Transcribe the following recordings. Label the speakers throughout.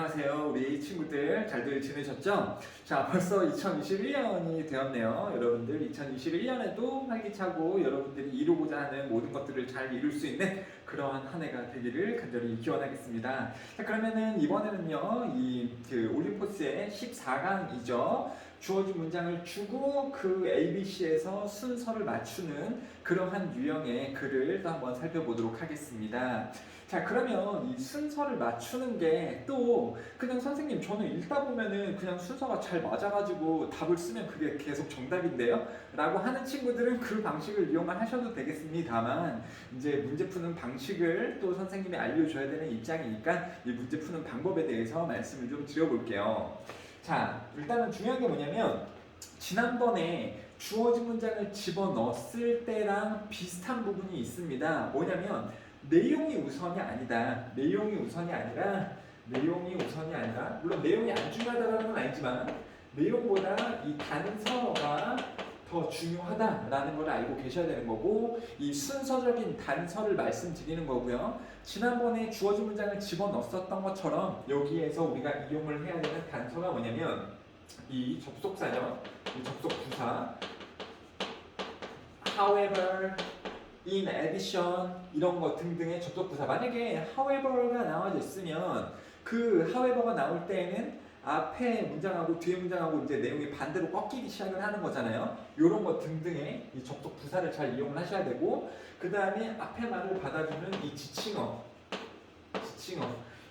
Speaker 1: 안녕하세요 우리 친구들 잘들 지내셨죠? 자 벌써 2021년이 되었네요. 여러분들 2021년에도 활기차고 여러분들이 이루고자 하는 모든 것들을 잘 이룰 수 있는 그러한 한 해가 되기를 간절히 기원하겠습니다. 자 그러면은 이번에는요 올림포스의 14강이죠. 주어진 문장을 주고 그 ABC에서 순서를 맞추는 그러한 유형의 글을 또 한번 살펴보도록 하겠습니다. 자 그러면 이 순서를 맞추는 게 또 그냥 선생님 저는 읽다 보면은 그냥 순서가 잘 맞아가지고 답을 쓰면 그게 계속 정답인데요? 라고 하는 친구들은 그 방식을 이용을 하셔도 되겠습니다만 이제 문제 푸는 방식을 또 선생님이 알려줘야 되는 입장이니까 이 문제 푸는 방법에 대해서 말씀을 좀 드려볼게요. 자 일단은 중요한 게 뭐냐면 지난번에 주어진 문장을 집어넣었을 때랑 비슷한 부분이 있습니다. 뭐냐면 내용이 우선이 아니다. 내용이 우선이 아니라 물론 내용이 안 중요하다는 건 아니지만 내용보다 이 단서가 더 중요하다라는 걸 알고 계셔야 되는 거고 이 순서적인 단서를 말씀드리는 거고요. 지난번에 주어진 문장을 집어넣었던 것처럼 여기에서 우리가 이용을 해야 되는 단서가 뭐냐면 이 접속사죠. 이 접속부사 however, in addition 이런 거 등등의 접속부사 만약에 however가 나와져 있으면 그 however가 나올 때에는 앞에 문장하고 뒤에 문장하고 이제 내용이 반대로 꺾이기 시작을 하는 거잖아요. 이런 거 등등의 이 접속 부사를 잘 이용을 하셔야 되고 그 다음에 앞에 말을 받아주는 이 지칭어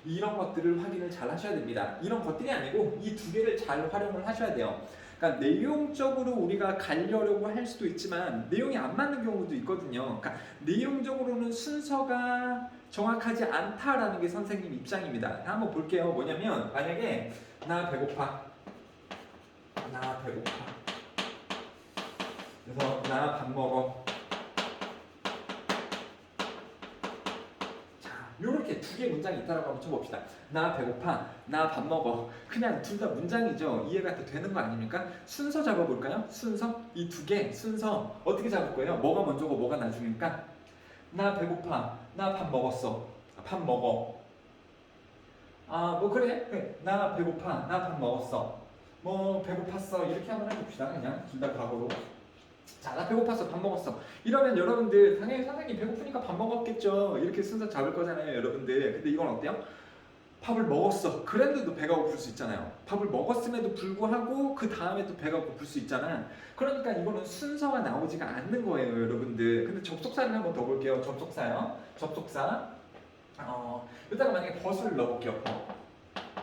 Speaker 1: 이런 것들을 확인을 잘 하셔야 됩니다. 이런 것들이 아니고 이 두 개를 잘 활용을 하셔야 돼요. 그러니까 내용적으로 우리가 가려고 할 수도 있지만 내용이 안 맞는 경우도 있거든요. 그러니까 내용적으로는 순서가 정확하지 않다라는 게 선생님 입장입니다. 한번 볼게요. 뭐냐면 만약에 나 배고파. 그래서 나 밥 먹어. 이렇게 두 개 문장이 있다라고 한번 쳐봅시다. 나 배고파, 나 밥 먹어. 그냥 둘 다 문장이죠. 이해가 되는 거 아닙니까? 순서 잡아볼까요? 순서? 이 두 개 순서 어떻게 잡을 거예요? 뭐가 먼저고 뭐가 나중입니까? 나 배고파, 나 밥 먹었어. 밥 먹어. 뭐 그래. 나 배고파, 나 밥 먹었어. 뭐 배고팠어. 이렇게 한번 해봅시다. 그냥 둘 다 과거로. 자, 나 배고팠어. 밥 먹었어. 이러면 여러분들 당연히 선생님 배고프니까 밥 먹었겠죠. 이렇게 순서 잡을 거잖아요, 여러분들. 근데 이건 어때요? 밥을 먹었어. 그랬는데도 배가 고플 수 있잖아요. 밥을 먹었음에도 불구하고 그 다음에 또 배가 고플 수 있잖아. 그러니까 이거는 순서가 나오지가 않는 거예요, 여러분들. 근데 접속사를 한번 더 볼게요. 접속사요. 접속사. 여기다가 만약에 벗을 넣어볼게요.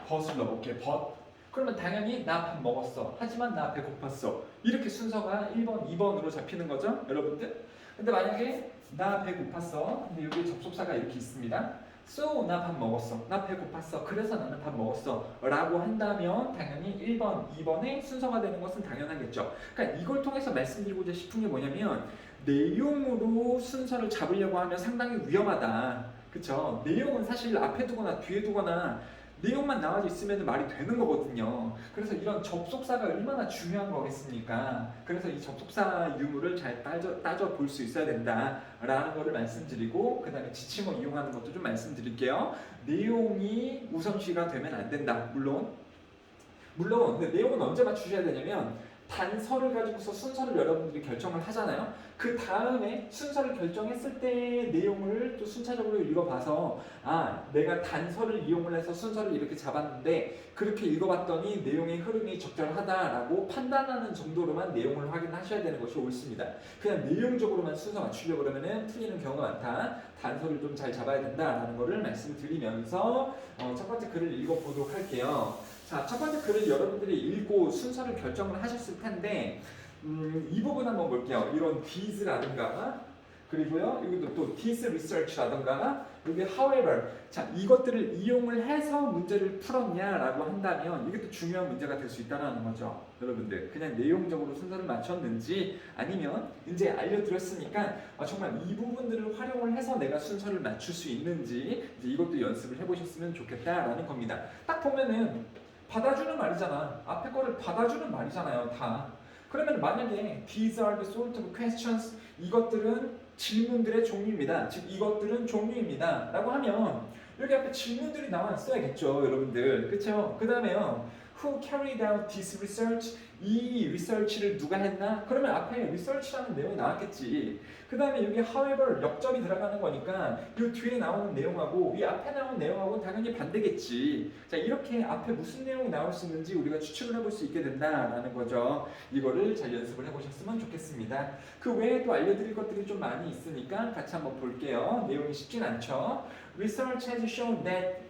Speaker 1: 벗을 넣어볼게요. 벗. 그러면 당연히 나 밥 먹었어. 하지만 나 배고팠어. 이렇게 순서가 1번, 2번으로 잡히는 거죠, 여러분들? 근데 만약에 나 배고팠어. 근데 여기 접속사가 이렇게 있습니다. So, 나 밥 먹었어. 나 배고팠어. 그래서 나는 밥 먹었어. 라고 한다면 당연히 1번, 2번의 순서가 되는 것은 당연하겠죠. 그러니까 이걸 통해서 말씀드리고자 싶은 게 뭐냐면 내용으로 순서를 잡으려고 하면 상당히 위험하다. 그쵸? 내용은 사실 앞에 두거나 뒤에 두거나 내용만 나와져 있으면 말이 되는 거거든요. 그래서 이런 접속사가 얼마나 중요한 거겠습니까? 그래서 이 접속사 유무를 잘 따져 볼 수 있어야 된다라는 거를 말씀드리고 그 다음에 지칭어 이용하는 것도 좀 말씀드릴게요. 내용이 우선시가 되면 안 된다. 물론 근데 내용은 언제 맞추셔야 되냐면 단서를 가지고서 순서를 여러분들이 결정을 하잖아요. 그 다음에 순서를 결정했을 때 내용을 또 순차적으로 읽어봐서 내가 단서를 이용을 해서 순서를 이렇게 잡았는데 그렇게 읽어봤더니 내용의 흐름이 적절하다라고 판단하는 정도로만 내용을 확인하셔야 되는 것이 옳습니다. 그냥 내용적으로만 순서 맞추려고 그러면 틀리는 경우가 많다. 단서를 좀 잘 잡아야 된다라는 것을 말씀드리면서 첫 번째 글을 읽어보도록 할게요. 자, 첫 번째 글을 여러분들이 읽고 순서를 결정을 하셨을 텐데 이 부분 한번 볼게요. 이런 this라든가 그리고요 여기도 또 this research라든가 여기 however 자 이것들을 이용을 해서 문제를 풀었냐라고 한다면 이게 또 중요한 문제가 될 수 있다는 거죠. 여러분들 그냥 내용적으로 순서를 맞췄는지 아니면 이제 알려드렸으니까 정말 이 부분들을 활용을 해서 내가 순서를 맞출 수 있는지 이제 이것도 연습을 해보셨으면 좋겠다라는 겁니다. 딱 보면은 받아주는 말이잖아. 앞에 거를 받아주는 말이잖아요, 다. 그러면 만약에 these are the sort of questions 이것들은 질문들의 종류입니다. 즉 이것들은 종류입니다. 라고 하면 여기 앞에 질문들이 나와 있어야겠죠, 여러분들. 그쵸? 그 다음에요. Who carried out this research? 이 리서치를 누가 했나? 그러면 앞에 research라는 내용이 나왔겠지. 그 다음에 여기 however 역점이 들어가는 거니까 이 뒤에 나오는 내용하고 이 앞에 나오는 내용하고는 당연히 반대겠지. 자, 이렇게 앞에 무슨 내용이 나올 수 있는지 우리가 추측을 해볼 수 있게 된다라는 거죠. 이거를 잘 연습을 해보셨으면 좋겠습니다. 그 외에 또 알려드릴 것들이 좀 많이 있으니까 같이 한번 볼게요. 내용이 쉽진 않죠. Research has shown that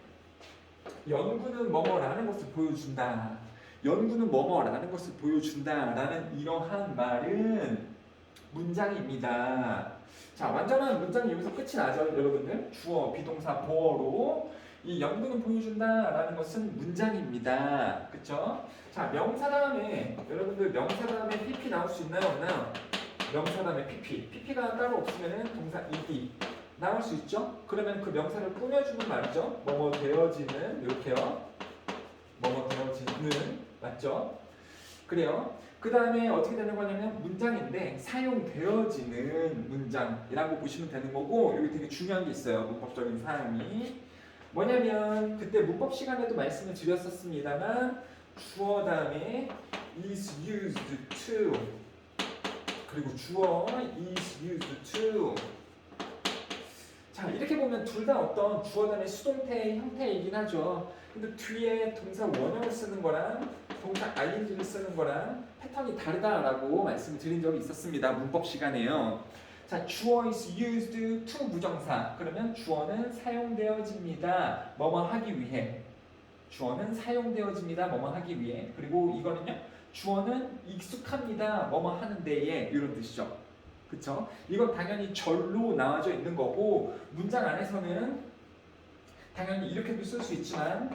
Speaker 1: 연구는 뭐뭐라는 것을 보여준다. 연구는 뭐뭐라는 것을 보여준다라는 이러한 말은 문장입니다. 자, 완전한 문장이 여기서 끝이 나죠, 여러분들. 주어, 비동사, 보어로 이 연구는 보여준다라는 것은 문장입니다. 그쵸? 자, 명사 다음에 여러분들 명사 다음에 pp 나올 수 있나요, 없나요? 명사 다음에 pp가 따로 없으면은 동사 ed 나올 수 있죠? 그러면 그 명사를 꾸며주는 말이죠. 뭐뭐 되어지는 이렇게요. 뭐뭐 되어지는 맞죠? 그래요. 그 다음에 어떻게 되는 거냐면 문장인데 사용되어지는 문장이라고 보시면 되는 거고 여기 되게 중요한 게 있어요. 문법적인 사항이 뭐냐면 그때 문법 시간에도 말씀을 드렸었습니다만 주어 다음에 is used to 그리고 주어 is used to 자, 이렇게 보면 둘 다 어떤 주어 다음에 수동태의 형태이긴 하죠. 근데 뒤에 동사 원형을 쓰는 거랑 동사 ing를 쓰는 거랑 패턴이 다르다라고 말씀을 드린 적이 있었습니다. 문법 시간에요. 자, 주어 is used to 부정사. 그러면 주어는 사용되어집니다. 뭐뭐 하기 위해. 주어는 사용되어집니다. 뭐뭐 하기 위해. 그리고 이거는요. 주어는 익숙합니다. 뭐뭐 하는 데에 이런 뜻이죠. 그쵸? 이건 당연히 절로 나와져 있는 거고 문장 안에서는 당연히 이렇게도 쓸 수 있지만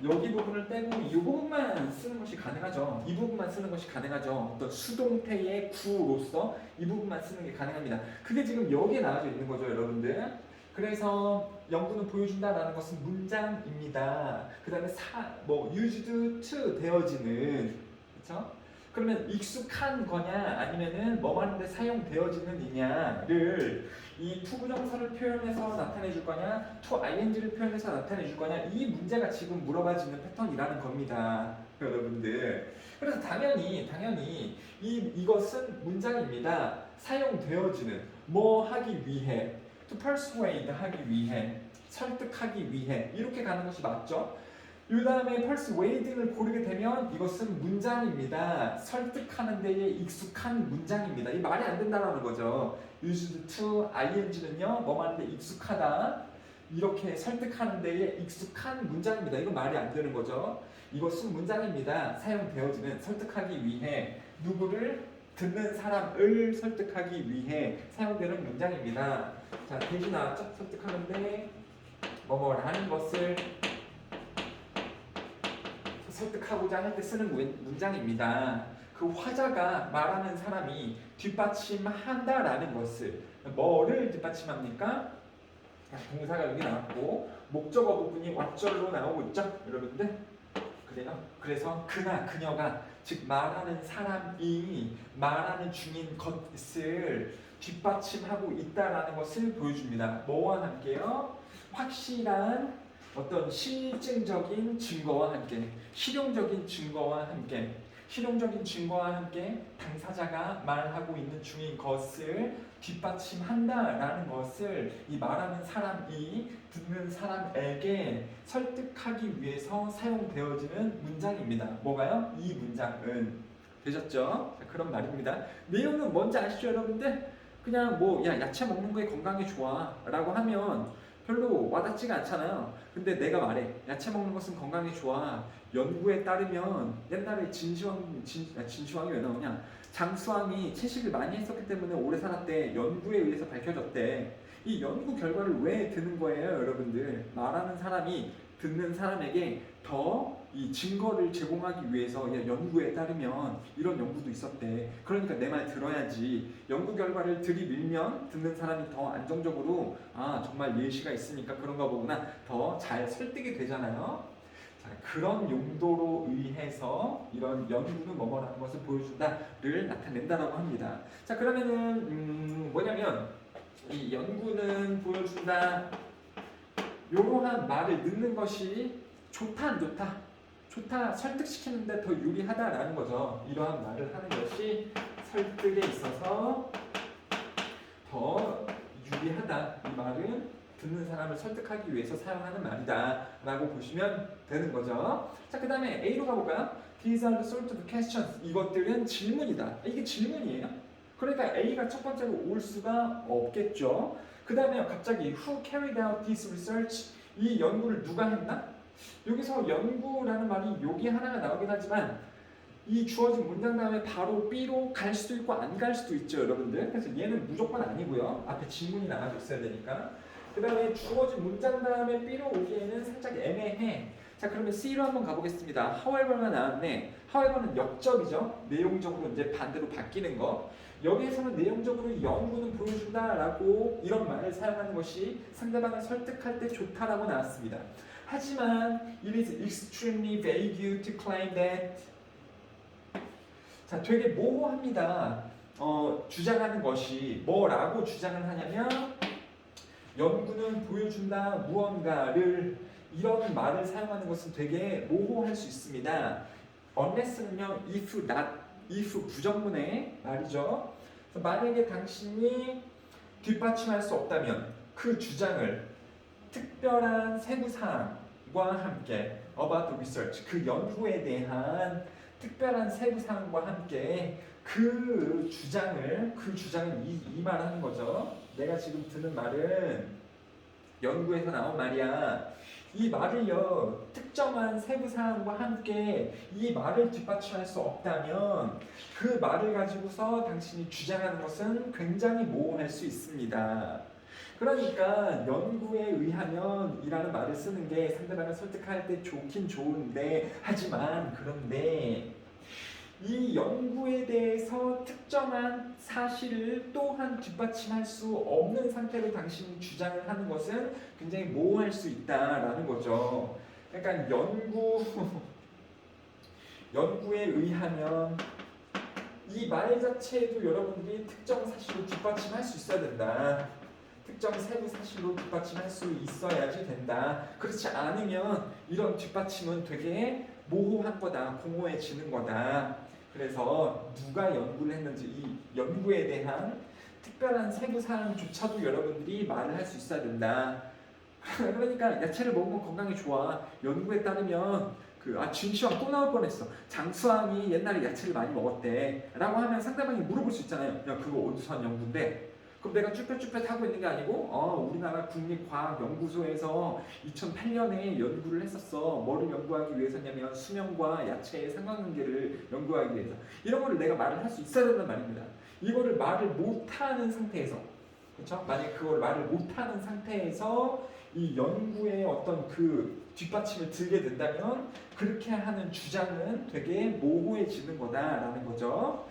Speaker 1: 여기 부분을 빼고 이 부분만 쓰는 것이 가능하죠. 이 부분만 쓰는 것이 가능하죠. 어떤 수동태의 구로서 이 부분만 쓰는 게 가능합니다. 그게 지금 여기에 나와져 있는 거죠, 여러분들. 그래서 연구는 보여준다라는 것은 문장입니다. 그 다음에 used to 되어지는 그렇죠? 그러면 익숙한 거냐 아니면은 뭐 하는데 사용되어지는 이냐를 이 to 부정사를 표현해서 나타내 줄 거냐 to ing를 표현해서 나타내 줄 거냐 이 문제가 지금 물어봐지는 패턴이라는 겁니다. 여러분들. 그래서 당연히 이것은 문장입니다. 사용되어지는 뭐 하기 위해 to persuade 하기 위해 설득하기 위해 이렇게 가는 것이 맞죠? 이 다음에 persuade를 고르게 되면 이것은 문장입니다. 설득하는 데에 익숙한 문장입니다. 이 말이 안 된다는 거죠. used to ing는요. 뭐 하는데 익숙하다. 이렇게 설득하는 데에 익숙한 문장입니다. 이건 말이 안 되는 거죠. 이것은 문장입니다. 사용되어지는 설득하기 위해 누구를 듣는 사람을 설득하기 위해 사용되는 문장입니다. 자, 대지 나왔죠? 설득하는데 뭐뭐라는 것을 설득하고자 할 때 쓰는 문장입니다. 그 화자가 말하는 사람이 뒷받침한다라는 것을 뭐를 뒷받침합니까? 동사가 여기 나왔고 목적어 부분이 왓절로 나오고 있죠, 여러분들. 그래요. 그래서 그나 그녀가 즉 말하는 사람이 말하는 중인 것을 뒷받침하고 있다라는 것을 보여줍니다. 뭐와 함께요? 확실한 어떤 실증적인 증거와 함께, 실용적인 증거와 함께, 실용적인 증거와 함께 당사자가 말하고 있는 중인 것을 뒷받침한다라는 것을 이 말하는 사람이 듣는 사람에게 설득하기 위해서 사용되어지는 문장입니다. 뭐가요? 이 문장은. 되셨죠? 자, 그런 말입니다. 내용은 뭔지 아시죠, 여러분들? 그냥 뭐 야, 야채 먹는 거에 건강에 좋아 라고 하면 별로 와닿지가 않잖아요. 근데 내가 말해 야채 먹는 것은 건강에 좋아. 연구에 따르면 옛날에 진시황이 왜 나오냐? 장수왕이 채식을 많이 했었기 때문에 오래 살았대. 연구에 의해서 밝혀졌대. 이 연구 결과를 왜 듣는 거예요, 여러분들? 말하는 사람이 듣는 사람에게 더 이 증거를 제공하기 위해서 연구에 따르면 이런 연구도 있었대. 그러니까 내 말 들어야지. 연구 결과를 들이밀면 듣는 사람이 더 안정적으로 아 정말 예시가 있으니까 그런가 보구나 더 잘 설득이 되잖아요. 자, 그런 용도로 의해서 이런 연구는 뭐뭐라는 것을 보여준다를 나타낸다라고 합니다. 자, 그러면은 뭐냐면 이 연구는 보여준다 이러한 말을 넣는 것이 좋다 안 좋다? 좋다, 설득시키는데 더 유리하다라는 거죠. 이러한 말을 하는 것이 설득에 있어서 더 유리하다. 이 말은 듣는 사람을 설득하기 위해서 사용하는 말이다 라고 보시면 되는 거죠. 자, 그 다음에 A로 가볼까요? These are the sort of questions. 이것들은 질문이다. 이게 질문이에요. 그러니까 A가 첫 번째로 올 수가 없겠죠. 그 다음에 갑자기 Who carried out this research? 이 연구를 누가 했나? 여기서 연구라는 말이 여기 하나가 나오긴 하지만 이 주어진 문장 다음에 바로 B로 갈 수도 있고 안 갈 수도 있죠, 여러분들. 그래서 얘는 무조건 아니고요. 앞에 질문이 나와져 있어야 되니까. 그 다음에 주어진 문장 다음에 B로 오기에는 살짝 애매해. 자, 그러면 C로 한번 가보겠습니다. however가 나왔네. however는 역적이죠. 내용적으로 이제 반대로 바뀌는 거. 여기에서는 내용적으로 연구는 보여준다라고 이런 말을 사용하는 것이 상대방을 설득할 때 좋다라고 나왔습니다. 하지만 it is extremely vague to claim that. 자, 되게 모호합니다. 주장하는 것이 뭐라고 주장을 하냐면 연구는 보여준다 무언가를 이런 말을 사용하는 것은 되게 모호할 수 있습니다. unless는요 if not if 부정문의 말이죠. 그래서 만약에 당신이 뒷받침할 수 없다면 그 주장을 특별한 세부 사항과 함께 about the research 그 연구에 대한 특별한 세부 사항과 함께 그 주장을 이 말하는 거죠. 내가 지금 드는 말은 연구에서 나온 말이야. 이 말을요 특정한 세부 사항과 함께 이 말을 뒷받침할 수 없다면 그 말을 가지고서 당신이 주장하는 것은 굉장히 모호할 수 있습니다. 그러니까 연구에 의하면 이라는 말을 쓰는 게 상대방을 설득할 때 좋긴 좋은데 하지만 그런데 이 연구에 대해서 특정한 사실을 또한 뒷받침할 수 없는 상태로 당신이 주장을 하는 것은 굉장히 모호할 수 있다라는 거죠. 그러니까 연구에 의하면 이 말 자체에도 여러분들이 특정 사실을 뒷받침할 수 있어야 된다. 특정 세부 사실로 뒷받침할 수 있어야지 된다. 그렇지 않으면 이런 뒷받침은 되게 모호한 거다. 공허해지는 거다. 그래서 누가 연구를 했는지 이 연구에 대한 특별한 세부 사항조차도 여러분들이 말을 할 수 있어야 된다. 그러니까 야채를 먹으면 건강에 좋아. 연구에 따르면 진시황 또 나올 뻔했어. 장수왕이 옛날에 야채를 많이 먹었대. 라고 하면 상대방이 물어볼 수 있잖아요. 야, 그거 어디서 한 연구인데? 그럼 내가 쭈뼛쭈뼛 하고 있는 게 아니고 우리나라 국립과학연구소에서 2008년에 연구를 했었어. 뭐를 연구하기 위해서냐면 수명과 야채의 상관관계를 연구하기 위해서. 이런 거를 내가 말을 할 수 있어야 된단 말입니다. 이거를 말을 못하는 상태에서, 그렇죠? 만약 그걸 말을 못하는 상태에서 이 연구의 어떤 그 뒷받침을 들게 된다면 그렇게 하는 주장은 되게 모호해지는 거다라는 거죠.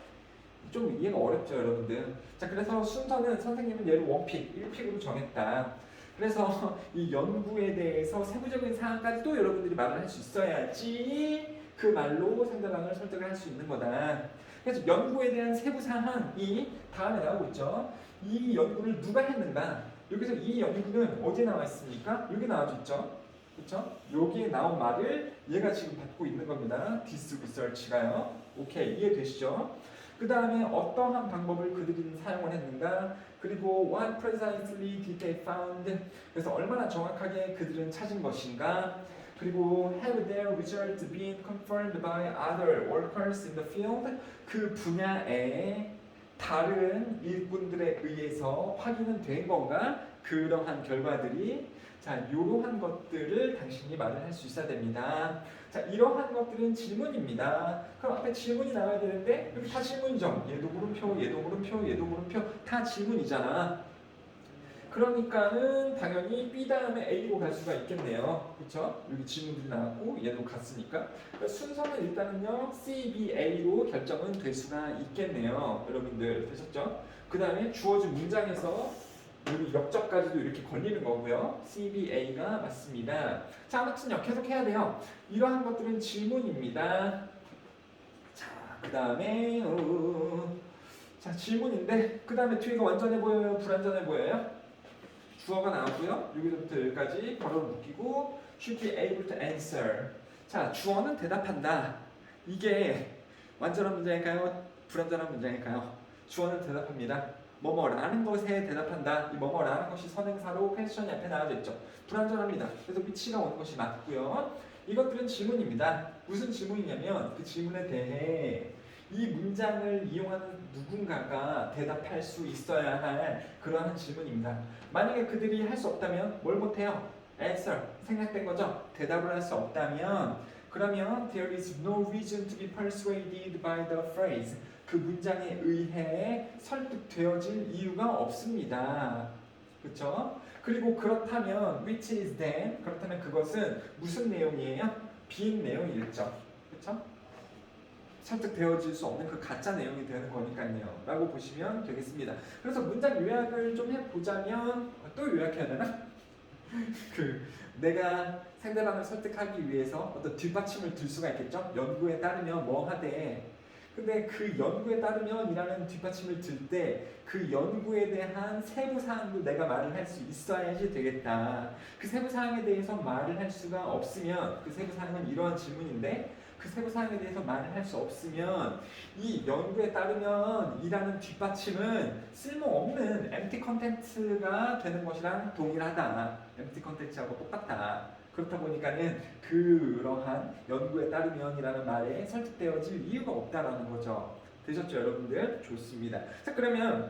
Speaker 1: 좀 이해가 어렵죠, 여러분들. 자, 그래서 순서는 선생님은 얘를 원픽, 1픽으로 정했다. 그래서 이 연구에 대해서 세부적인 사항까지도 여러분들이 말을 할 수 있어야지 그 말로 상대방을 설득을 할 수 있는 거다. 그래서 연구에 대한 세부 사항이 다음에 나오고 있죠. 이 연구를 누가 했는가? 여기서 이 연구는 어디에 나와 있습니까? 여기 나와져 있죠. 그렇죠? 여기에 나온 말을 얘가 지금 받고 있는 겁니다. This research가요. 오케이, 이해되시죠? 그 다음에 어떠한 방법을 그들은 사용을 했는가, 그리고 what precisely did they found, 그래서 얼마나 정확하게 그들은 찾은 것인가, 그리고 have their results been confirmed by other workers in the field, 그 분야의 다른 일꾼들에 의해서 확인은 된 건가, 그러한 결과들이. 자, 이러한 것들을 당신이 말을 할 수 있어야 됩니다. 자, 이러한 것들은 질문입니다. 그럼 앞에 질문이 나와야 되는데 여기 다 질문이죠. 얘도 물음표, 얘도 물음표, 얘도 물음표, 다 질문이잖아. 그러니까는 당연히 B 다음에 A로 갈 수가 있겠네요. 그렇죠? 여기 질문들이 나왔고 얘도 갔으니까 순서는 일단은요 C, B, A로 결정은 될 수가 있겠네요. 여러분들 되셨죠? 그 다음에 주어진 문장에서 여기 역적까지도 이렇게 걸리는 거고요. C, B, A가 맞습니다. 자, 아무튼요 계속 해야 돼요. 이러한 것들은 질문입니다. 자, 그 다음에 자, 질문인데 그 다음에 뒤가 완전해 보여요? 불완전해 보여요? 주어가 나오고요. 여기서부터 여기까지 괄호를 묶이고 should be able to answer. 자, 주어는 대답한다. 이게 완전한 문장일까요? 불완전한 문장일까요? 주어는 대답합니다. 뭐뭐라는 것에 대답한다. 이 뭐뭐라는 것이 선행사로 퀘스천이 앞에 나와져 있죠. 불완전합니다. 그래서 위치가 오는 것이 맞고요. 이것들은 질문입니다. 무슨 질문이냐면 그 질문에 대해 이 문장을 이용하는 누군가가 대답할 수 있어야 할 그러한 질문입니다. 만약에 그들이 할 수 없다면 뭘 못해요? answer, 생략된 거죠. 대답을 할 수 없다면 그러면 there is no reason to be persuaded by the phrase. 그 문장에 의해 설득되어질 이유가 없습니다. 그렇죠? 그리고 그렇다면 which is then, 그렇다면 그것은 무슨 내용이에요? 빈 내용이겠죠. 그렇죠? 설득되어질 수 없는 그 가짜 내용이 되는 거니까요. 라고 보시면 되겠습니다. 그래서 문장 요약을 좀 해보자면 또 요약해야 되나? 내가 상대방을 설득하기 위해서 어떤 뒷받침을 들 수가 있겠죠. 연구에 따르면 뭐 하되, 근데 그 연구에 따르면이라는 뒷받침을 들 때 그 연구에 대한 세부 사항도 내가 말을 할 수 있어야지 되겠다. 그 세부 사항에 대해서 말을 할 수가 없으면 그 세부 사항은 이러한 질문인데 그 세부 사항에 대해서 말을 할 수 없으면 이 연구에 따르면 이라는 뒷받침은 쓸모없는 empty content가 되는 것이랑 동일하다. empty content하고 똑같다. 그렇다 보니까는 그러한 연구에 따르면이라는 말에 설득되어질 이유가 없다라는 거죠. 되셨죠, 여러분들? 좋습니다. 자, 그러면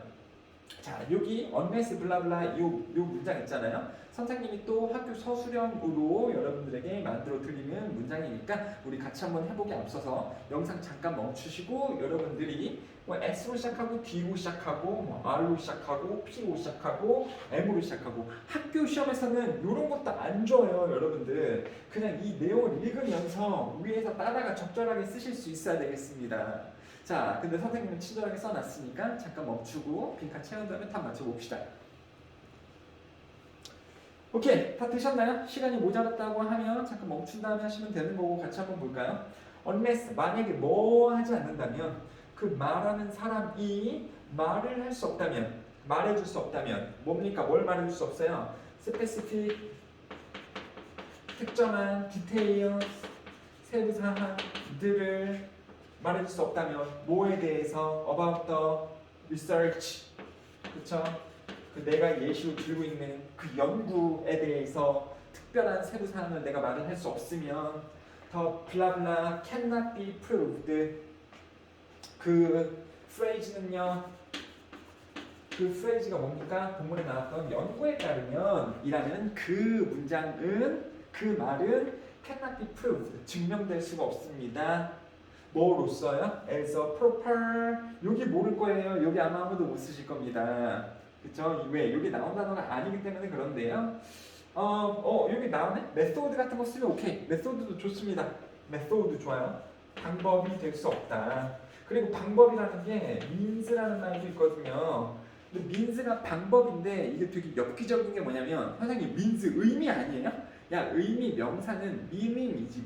Speaker 1: 여기 unless 블라블라 요 문장 있잖아요. 선생님이 또 학교 서술형으로 여러분들에게 만들어 드리는 문장이니까 우리 같이 한번 해보기 앞서서 영상 잠깐 멈추시고 여러분들이 뭐 S로 시작하고 D로 시작하고 뭐 R로 시작하고 P로 시작하고 M으로 시작하고 학교 시험에서는 이런 것도 안 줘요, 여러분들. 그냥 이 내용을 읽으면서 위에서 따라가 적절하게 쓰실 수 있어야 되겠습니다. 자, 근데 선생님은 친절하게 써놨으니까 잠깐 멈추고 빈칸 채운 다음에 답 맞춰봅시다. 오케이, 다 되셨나요? 시간이 모자랐다고 하면 잠깐 멈춘 다음에 하시면 되는 거고 같이 한번 볼까요? unless, 만약에 뭐 하지 않는다면 그 말하는 사람이 말을 할 수 없다면, 말해줄 수 없다면 뭡니까? 뭘 말해줄 수 없어요? specific, 특정한 디테일, 세부 사항들을 말해줄 수 없다면 뭐에 대해서 about the research, 그쵸? 내가 예시로 들고 있는 그 연구에 대해서 특별한 세부 사항을 내가 말을 할 수 없으면 더 블라블라 cannot be proved. 그 phrase는요, 그 phrase가 뭡니까? 본문에 나왔던 연구에 따르면 이라는 그 문장은, 그 말은 cannot be proved, 증명될 수가 없습니다. 뭐로써요? as a proper, 여기 모를 거예요. 여기 아마 아무도 못 쓰실 겁니다. 그쵸? 왜? 여기 나온 단어가 아니기 때문에 그런데요. 여기 나오네? 메소드 같은 거 쓰면 오케이. 메소드도 좋습니다. 메소드 좋아요. 방법이 될 수 없다. 그리고 방법이라는 게 means라는 말도 있거든요. 근데 means가 방법인데 이게 되게 엽기적인 게 뭐냐면 선생님 means 의미 아니에요? 야, 의미 명사는 meaning이지.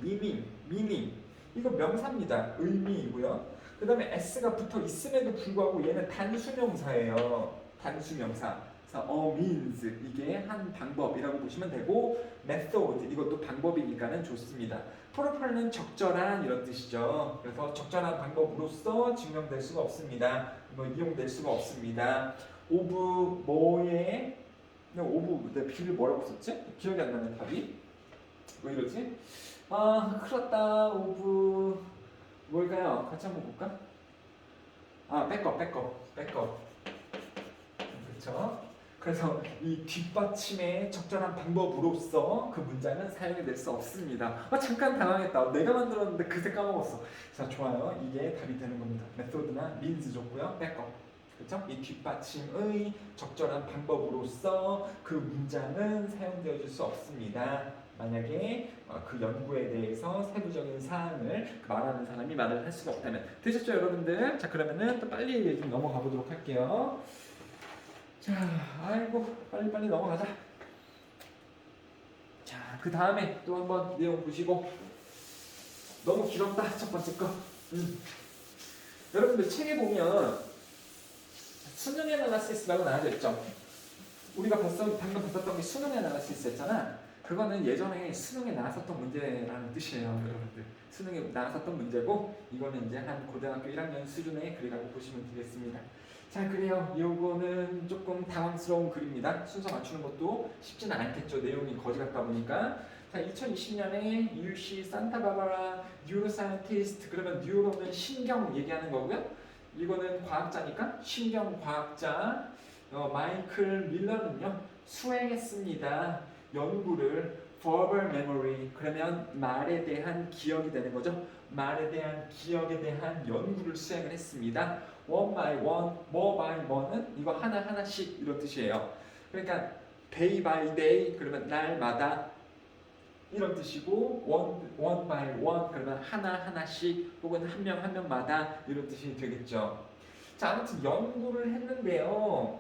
Speaker 1: meaning. 이거 명사입니다. 의미이고요. 그 다음에 s가 붙어 있음에도 불구하고 얘는 단수명사예요. 단수명사. 그래서 means, 이게 한 방법이라고 보시면 되고, method, 이것도 방법이니까는 좋습니다. proper는 적절한 이런 뜻이죠. 그래서 적절한 방법으로서 증명될 수가 없습니다. 뭐 이용될 수가 없습니다. of 뭐에, of 내 B를 뭐라고 썼지? 기억이 안 나네, 답이. 왜 이러지? 큰일 났다. of 뭘까요? 같이 한번 볼까? 백업. 그렇죠? 그래서 이 뒷받침의 적절한 방법으로서 그 문장은 사용이 될 수 없습니다. 잠깐 당황했다. 내가 만들었는데 그새 까먹었어. 자, 좋아요. 이게 답이 되는 겁니다. 메소드나 means 좋고요. 백업. 그렇죠? 이 뒷받침의 적절한 방법으로서 그 문장은 사용되어질 수 없습니다. 만약에 그 연구에 대해서 세부적인 사항을 말하는 사람이 말을 할 수가 없다면. 되셨죠, 여러분들? 자, 그러면은 또 빨리 좀 넘어가 보도록 할게요. 자, 아이고, 빨리 넘어가자. 자, 그 다음에 또 한번 내용 보시고. 너무 길었다, 첫 번째 거. 여러분들 책에 보면 수능 애널리시스라고 나와져 있죠. 우리가 방금 봤었던 게 수능에 나갈 수 있었잖아. 그거는 예전에 수능에 나왔었던 문제라는 뜻이에요, 여러분들. 수능에 나왔었던 문제고 이거는 이제 한 고등학교 1학년 수준의 글이라고 보시면 되겠습니다. 자, 그래요. 이거는 조금 당황스러운 글입니다. 순서 맞추는 것도 쉽지는 않겠죠. 내용이 거지 같다 보니까. 자, 2020년에 UC 산타바바라 뉴로사이언티스트, 그러면 뉴로는 신경 얘기하는 거고요. 이거는 과학자니까 신경과학자 마이클 밀러는요 수행했습니다. 연구를 verbal memory, 그러면 말에 대한 기억이 되는 거죠. 말에 대한 기억에 대한 연구를 수행을 했습니다. one by one, more by more는 이거 하나하나씩 이런 뜻이에요. 그러니까 day by day 그러면 날마다 이런 뜻이고 one by one 그러면 하나하나씩 혹은 한 명 한 명마다 이런 뜻이 되겠죠. 자, 아무튼 연구를 했는데요.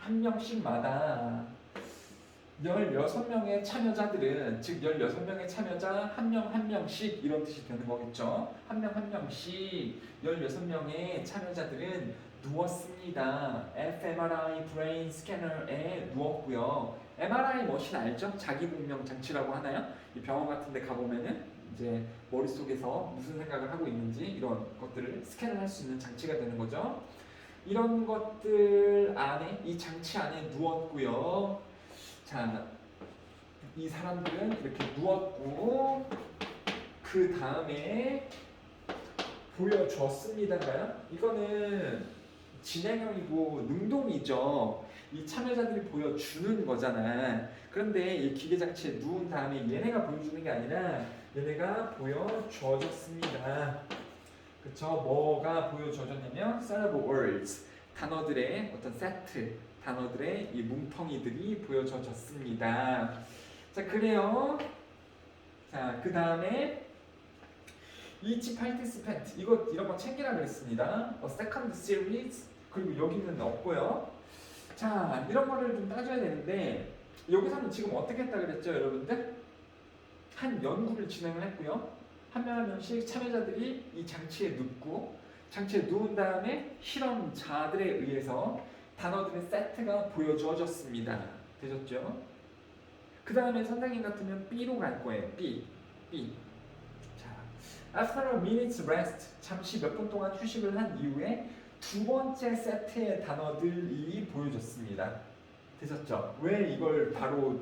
Speaker 1: 한 명씩마다 16명의 참여자들은, 즉 16명의 참여자 한 명 한 명씩 이런 뜻이 되는 거겠죠. 한 명 한 명씩 16명의 참여자들은 누웠습니다. fMRI 브레인 스캐너에 누웠고요. MRI 머신 알죠? 자기분명 장치라고 하나요? 이 병원 같은 데 가보면은 이제 머릿속에서 무슨 생각을 하고 있는지 이런 것들을 스캔을 할 수 있는 장치가 되는 거죠. 이런 것들 안에, 이 장치 안에 누웠고요. 자, 이 사람들은 이렇게 누웠고 그 다음에 보여줬습니다가요. 이거는 진행형이고 능동이죠. 이 참여자들이 보여주는 거잖아. 그런데 이 기계장치에 누운 다음에 얘네가 보여주는 게 아니라 얘네가 보여줘졌습니다. 그쵸? 뭐가 보여줘졌냐면 syllable words, 단어들의 어떤 세트, 단어들의 이 뭉텅이들이 보여줘졌습니다. 자, 그래요. 자, 그 다음에 each participant, 이런 거 챙기라 그랬습니다. second series, 그리고 여기는 없고요. 자, 이런 거를 좀 따져야 되는데 여기서는 지금 어떻게 했다 그랬죠, 여러분들? 한 연구를 진행을 했고요. 한 명 한 명씩 참여자들이 이 장치에 눕고, 장치에 누운 다음에 실험자들에 의해서 단어들의 세트가 보여주어졌습니다. 되셨죠? 그 다음에 선생님 같으면 B로 갈 거예요. B. 자, after a minute's rest, 잠시 몇 분 동안 휴식을 한 이후에 두 번째 세트의 단어들이 보여졌습니다. 되셨죠? 왜 이걸 바로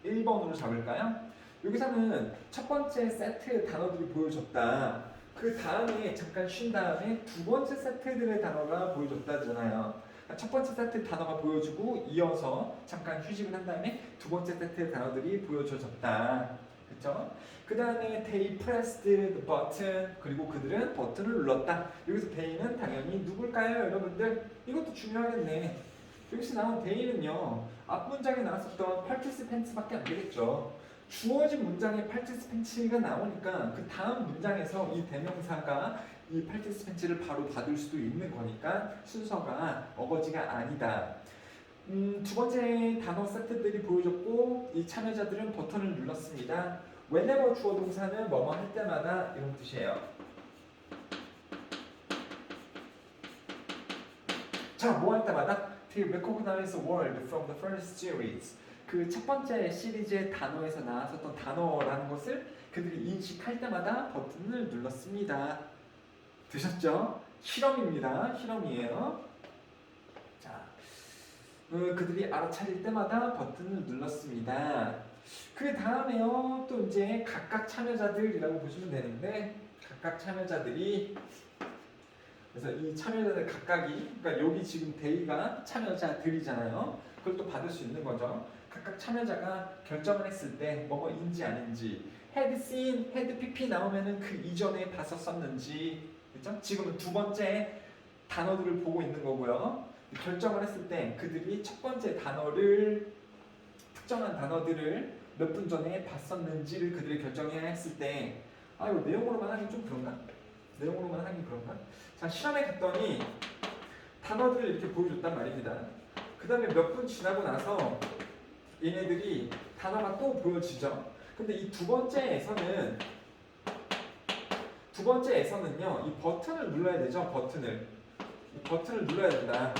Speaker 1: 1번으로 잡을까요? 여기서는 첫 번째 세트의 단어들이 보여줬다. 그 다음에 잠깐 쉰 다음에 두 번째 세트들의 단어가 보여줬다잖아요. 첫 번째 세트 단어가 보여주고 이어서 잠깐 휴식을 한 다음에 두 번째 세트의 단어들이 보여줘졌다. 그쵸? 그 다음에 they pressed the button, 그리고 그들은 버튼을 눌렀다. 여기서 they는 당연히 누굴까요, 여러분들? 이것도 중요하겠네. 여기서 나온 they는요, 앞 문장에 나왔었던 participants밖에 안 되겠죠. 주어진 문장에 participants가 나오니까 그 다음 문장에서 이 대명사가 이 participants를 바로 받을 수도 있는 거니까 순서가 어거지가 아니다. 두 번째 단어 세트들이 보여줬고 이 참여자들은 버튼을 눌렀습니다. whenever 주어 동사는 뭐뭐 할 때마다 이런 뜻이에요. 자, 뭐 할 때마다? To recognize a word from the first series. 그 첫 번째 시리즈의 단어에서 나왔었던 단어라는 것을 그들이 인식할 때마다 버튼을 눌렀습니다. 되셨죠? 실험입니다. 실험이에요. 자, 그들이 알아차릴 때마다 버튼을 눌렀습니다. 그 다음에요, 또 이제 각각 참여자들이라고 보시면 되는데, 각각 참여자들이, 그래서 이 참여자들 각각이, 그러니까 여기 지금 데이가 참여자들이잖아요. 그걸 또 받을 수 있는 거죠. 각각 참여자가 결정을 했을 때 뭐뭐인지 아닌지, had seen, had pp 나오면은 그 이전에 봤었었는지, 그렇죠? 지금은 두 번째 단어들을 보고 있는 거고요. 결정을 했을 때 그들이 첫 번째 단어를, 특정한 단어들을 몇 분 전에 봤었는지를 그들이 결정해야 했을 때, 아, 이거 내용으로만 하긴 좀 그런가? 내용으로만 하긴 그런가? 자, 실험에 갔더니 단어들을 이렇게 보여줬단 말입니다. 그 다음에 몇 분 지나고 나서 얘네들이 단어가 또 보여지죠. 근데 이 두 번째에서는요, 이 버튼을 눌러야 되죠. 버튼을 눌러야 된다.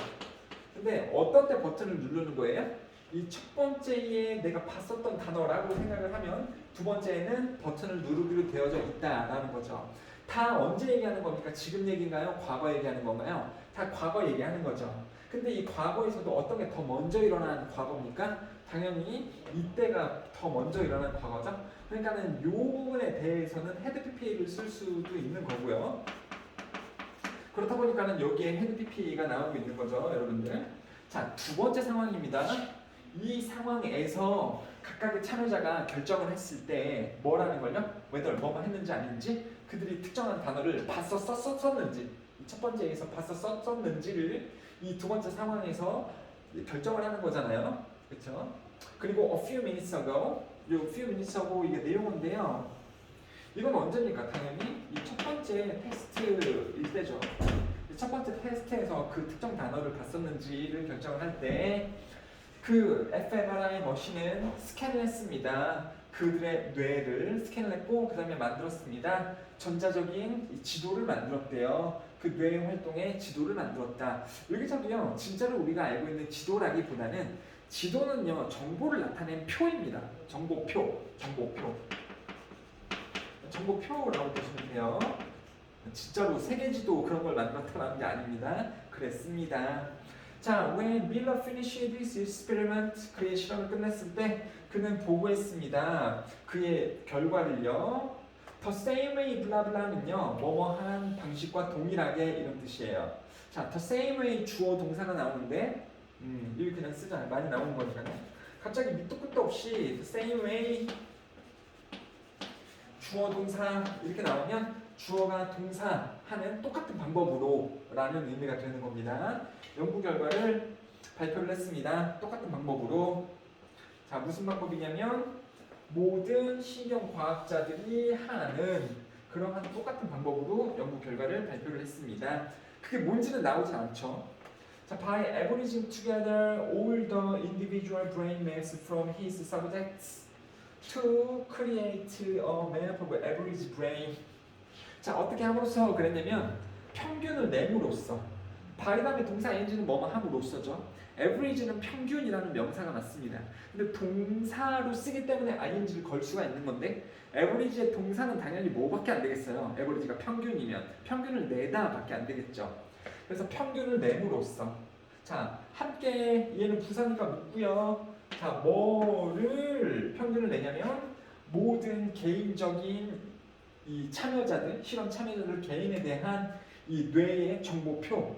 Speaker 1: 근데 어떤 때 버튼을 누르는 거예요? 이 첫 번째에 내가 봤었던 단어라고 생각을 하면 두 번째에는 버튼을 누르기로 되어져 있다라는 거죠. 다 언제 얘기하는 겁니까? 지금 얘기인가요? 과거 얘기하는 건가요? 다 과거 얘기하는 거죠. 근데 이 과거에서도 어떤 게 더 먼저 일어난 과거입니까? 당연히 이때가 더 먼저 일어난 과거죠. 그러니까는 이 부분에 대해서는 헤드 PPA를 쓸 수도 있는 거고요. 그렇다 보니까는 여기에 헤드 PPA가 나오고 있는 거죠, 여러분들. 자, 두 번째 상황입니다. 이 상황에서 각각의 참여자가 결정을 했을 때 뭐라는 걸요? whether 뭐만 했는지 아닌지 그들이 특정한 단어를 봤어 썼었는지 첫 번째에서 봤어 썼었는지를 이 두 번째 상황에서 결정을 하는 거잖아요. 그렇죠? 그리고 a few minutes ago 이 few minutes ago 이게 내용인데요. 이건 언제입니까? 당연히 이 첫 번째 테스트일 때죠. 첫 번째 테스트에서 그 특정 단어를 봤었는지를 결정을 할 때 그 fMRI 머신은 스캔을 했습니다. 그들의 뇌를 스캔을 했고 그 다음에 만들었습니다. 전자적인 지도를 만들었대요. 그 뇌 활동의 지도를 만들었다. 여기서도요, 진짜로 우리가 알고 있는 지도라기보다는 지도는요, 정보를 나타낸 표입니다. 정보표. 정보표라고 보시면 돼요. 진짜로 세계지도 그런 걸 만들었다는 게 아닙니다. 그랬습니다. 자, when Miller finished this experiment, 그의 실험을 끝냈을 때 그는 보고했습니다. 그의 결과를요. The same way 블라블라는요, 뭐뭐한 방식과 동일하게 이런 뜻이에요. 자, the same way 주어 동사가 나오는데, 이거 그냥 쓰자. 많이 나오는 거니까요. 갑자기 밑도 끝도 없이 the same way 주어 동사 이렇게 나오면 주어가 동사하는 똑같은 방법으로 라는 의미가 되는 겁니다. 연구 결과를 발표를 했습니다. 똑같은 방법으로. 자, 무슨 방법이냐면 모든 신경과학자들이 하는 그러한 똑같은 방법으로 연구 결과를 발표를 했습니다. 그게 뭔지는 나오진 않죠. 자, by averaging together all the individual brain mass from his subjects to create a map of average brain. 자, 어떻게 함으로써 그랬냐면 평균을 내므로써 by 다음에 동사 ing는 뭐뭐 함으로써죠. average는 평균이라는 명사가 맞습니다. 근데 동사로 쓰기 때문에 ing를 걸 수가 있는 건데 average의 동사는 당연히 뭐밖에 안 되겠어요. average가 평균이면 평균을 내다 밖에 안 되겠죠. 그래서 평균을 내므로써 자, 함께 얘는 부사니까 묻고요. 자, 뭐를 평균을 내냐면 모든 개인적인 이 참여자들, 실험 참여자들 개인에 대한 이 뇌의 정보표,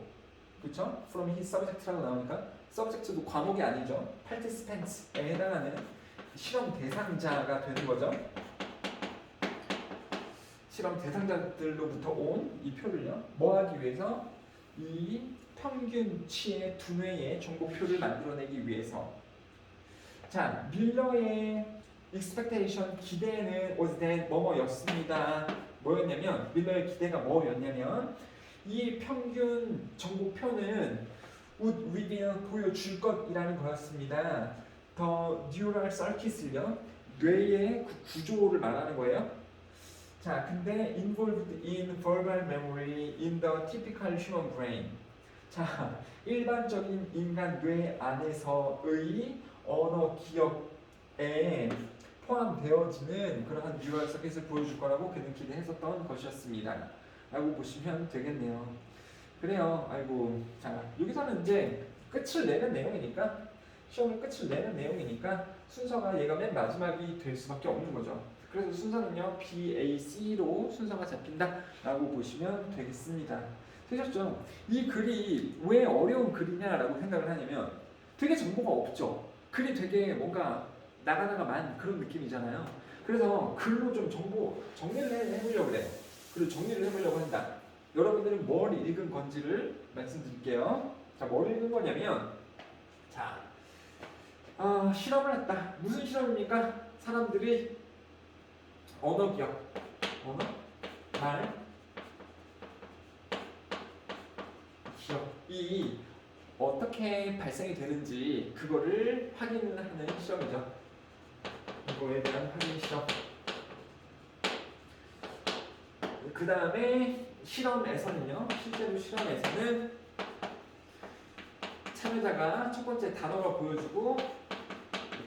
Speaker 1: 그렇죠? From his subject라고 나오니까 subject도 과목이 아니죠. participants에 해당하는 실험 대상자가 되는 거죠. 실험 대상자들로부터 온 이 표를요. 뭐 하기 위해서? 이 평균치의 두뇌의 정보표를 만들어내기 위해서. 자, 밀러의 expectation 기대는 was that 뭐뭐였습니다. 뭐였냐면 밀러의 기대가 뭐였냐면 이 평균 정보표는 would reveal 보여줄 것이라는 거였습니다. 더 neural circuits을요 뇌의 구조를 말하는 거예요. 자, 근데 involved in verbal memory in the typical human brain. 자, 일반적인 인간 뇌 안에서의 언어 기억에 포함되어지는 그러한 뉴럴 서킷을 보여줄 거라고 그는 기대했었던 것이었습니다. 라고 보시면 되겠네요. 그래요. 아이고. 자, 여기서는 이제 끝을 내는 내용이니까 시험을 끝을 내는 내용이니까 순서가 얘가 맨 마지막이 될 수밖에 없는 거죠. 그래서 순서는요 BAC로 순서가 잡힌다 라고 보시면 되겠습니다. 되셨죠? 이 글이 왜 어려운 글이냐라고 생각을 하냐면 되게 정보가 없죠. 글이 되게 뭔가 나가나가만 그런 느낌이잖아요. 그래서 글로 좀 정보 정리를 해보려고 그래요. 그리고 정리를 해보려고 한다. 여러분들은 뭘 읽은 건지를 말씀드릴게요. 자, 뭘 읽은 거냐면 자, 실험을 했다. 무슨 실험입니까? 사람들이 언어 기억, 언어, 말, 기억이 어떻게 발생이 되는지 그거를 확인을 하는 시험이죠. 이거에 대한 확인 시험. 그 다음에 실험에서는요, 실제로 실험에서는 참여자가 첫 번째 단어가 보여주고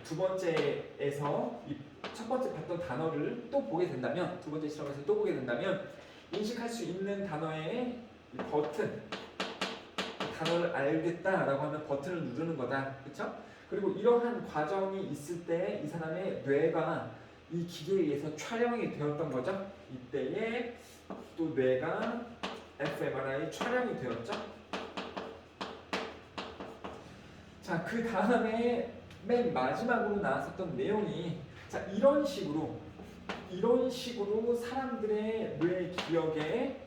Speaker 1: 두 번째에서 이 첫 번째 봤던 단어를 또 보게 된다면, 두 번째 실험에서 또 보게 된다면 인식할 수 있는 단어의 이 버튼, 단어를 알겠다라고 하면 버튼을 누르는 거다. 그렇죠? 그리고 이러한 과정이 있을 때 이 사람의 뇌가 이 기계에 의해서 촬영이 되었던 거죠. 이때에 또 뇌가 fMRI 촬영이 되었죠. 자, 그 다음에 맨 마지막으로 나왔었던 내용이 자, 이런 식으로 사람들의 뇌 기억에